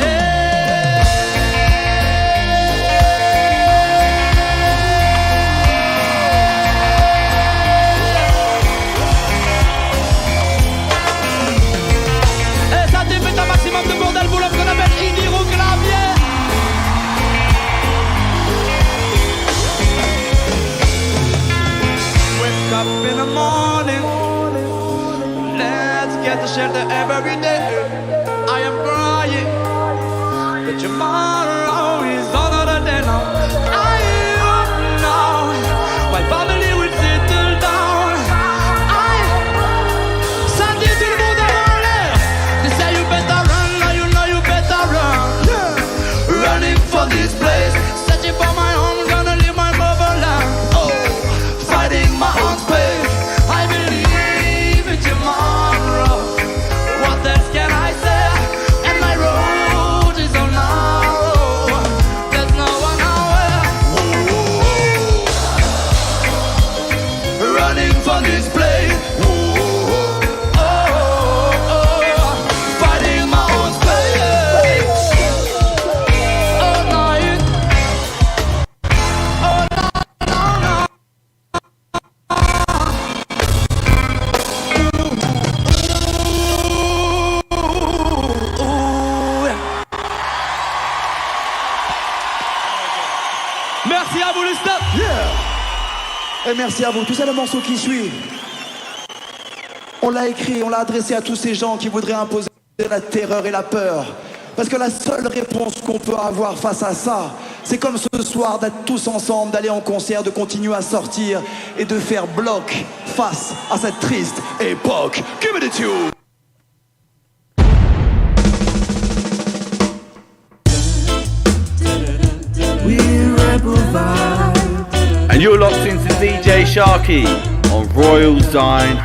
Et ça défait un maximum de bordel pour l'homme qu'on appelle Idir au clavier. Wake up in the morning, let's get the shelter every day. I am crying, but tomorrow is another day now. I know my family will settle down. Ça dit tout le monde en l'air. They say you better run, now you know you better run. Running for this place, searching for my home, gonna leave my motherland. Oh, fighting my own space. I believe in tomorrow. What else can I say? And my road is so narrow. There's no one nowhere. Oh, running for this place. Oh, fighting my own space. Oh night. Oh no, no, no. Merci à vous les stop. Et merci à vous. Tu sais le morceau qui suit, on l'a écrit, on l'a adressé à tous ces gens qui voudraient imposer la terreur et la peur. Parce que la seule réponse qu'on peut avoir face à ça, c'est comme ce soir d'être tous ensemble, d'aller en concert, de continuer à sortir et de faire bloc face à cette triste époque. Give me the tune. And you're locked into DJ Sharky on Royal Zion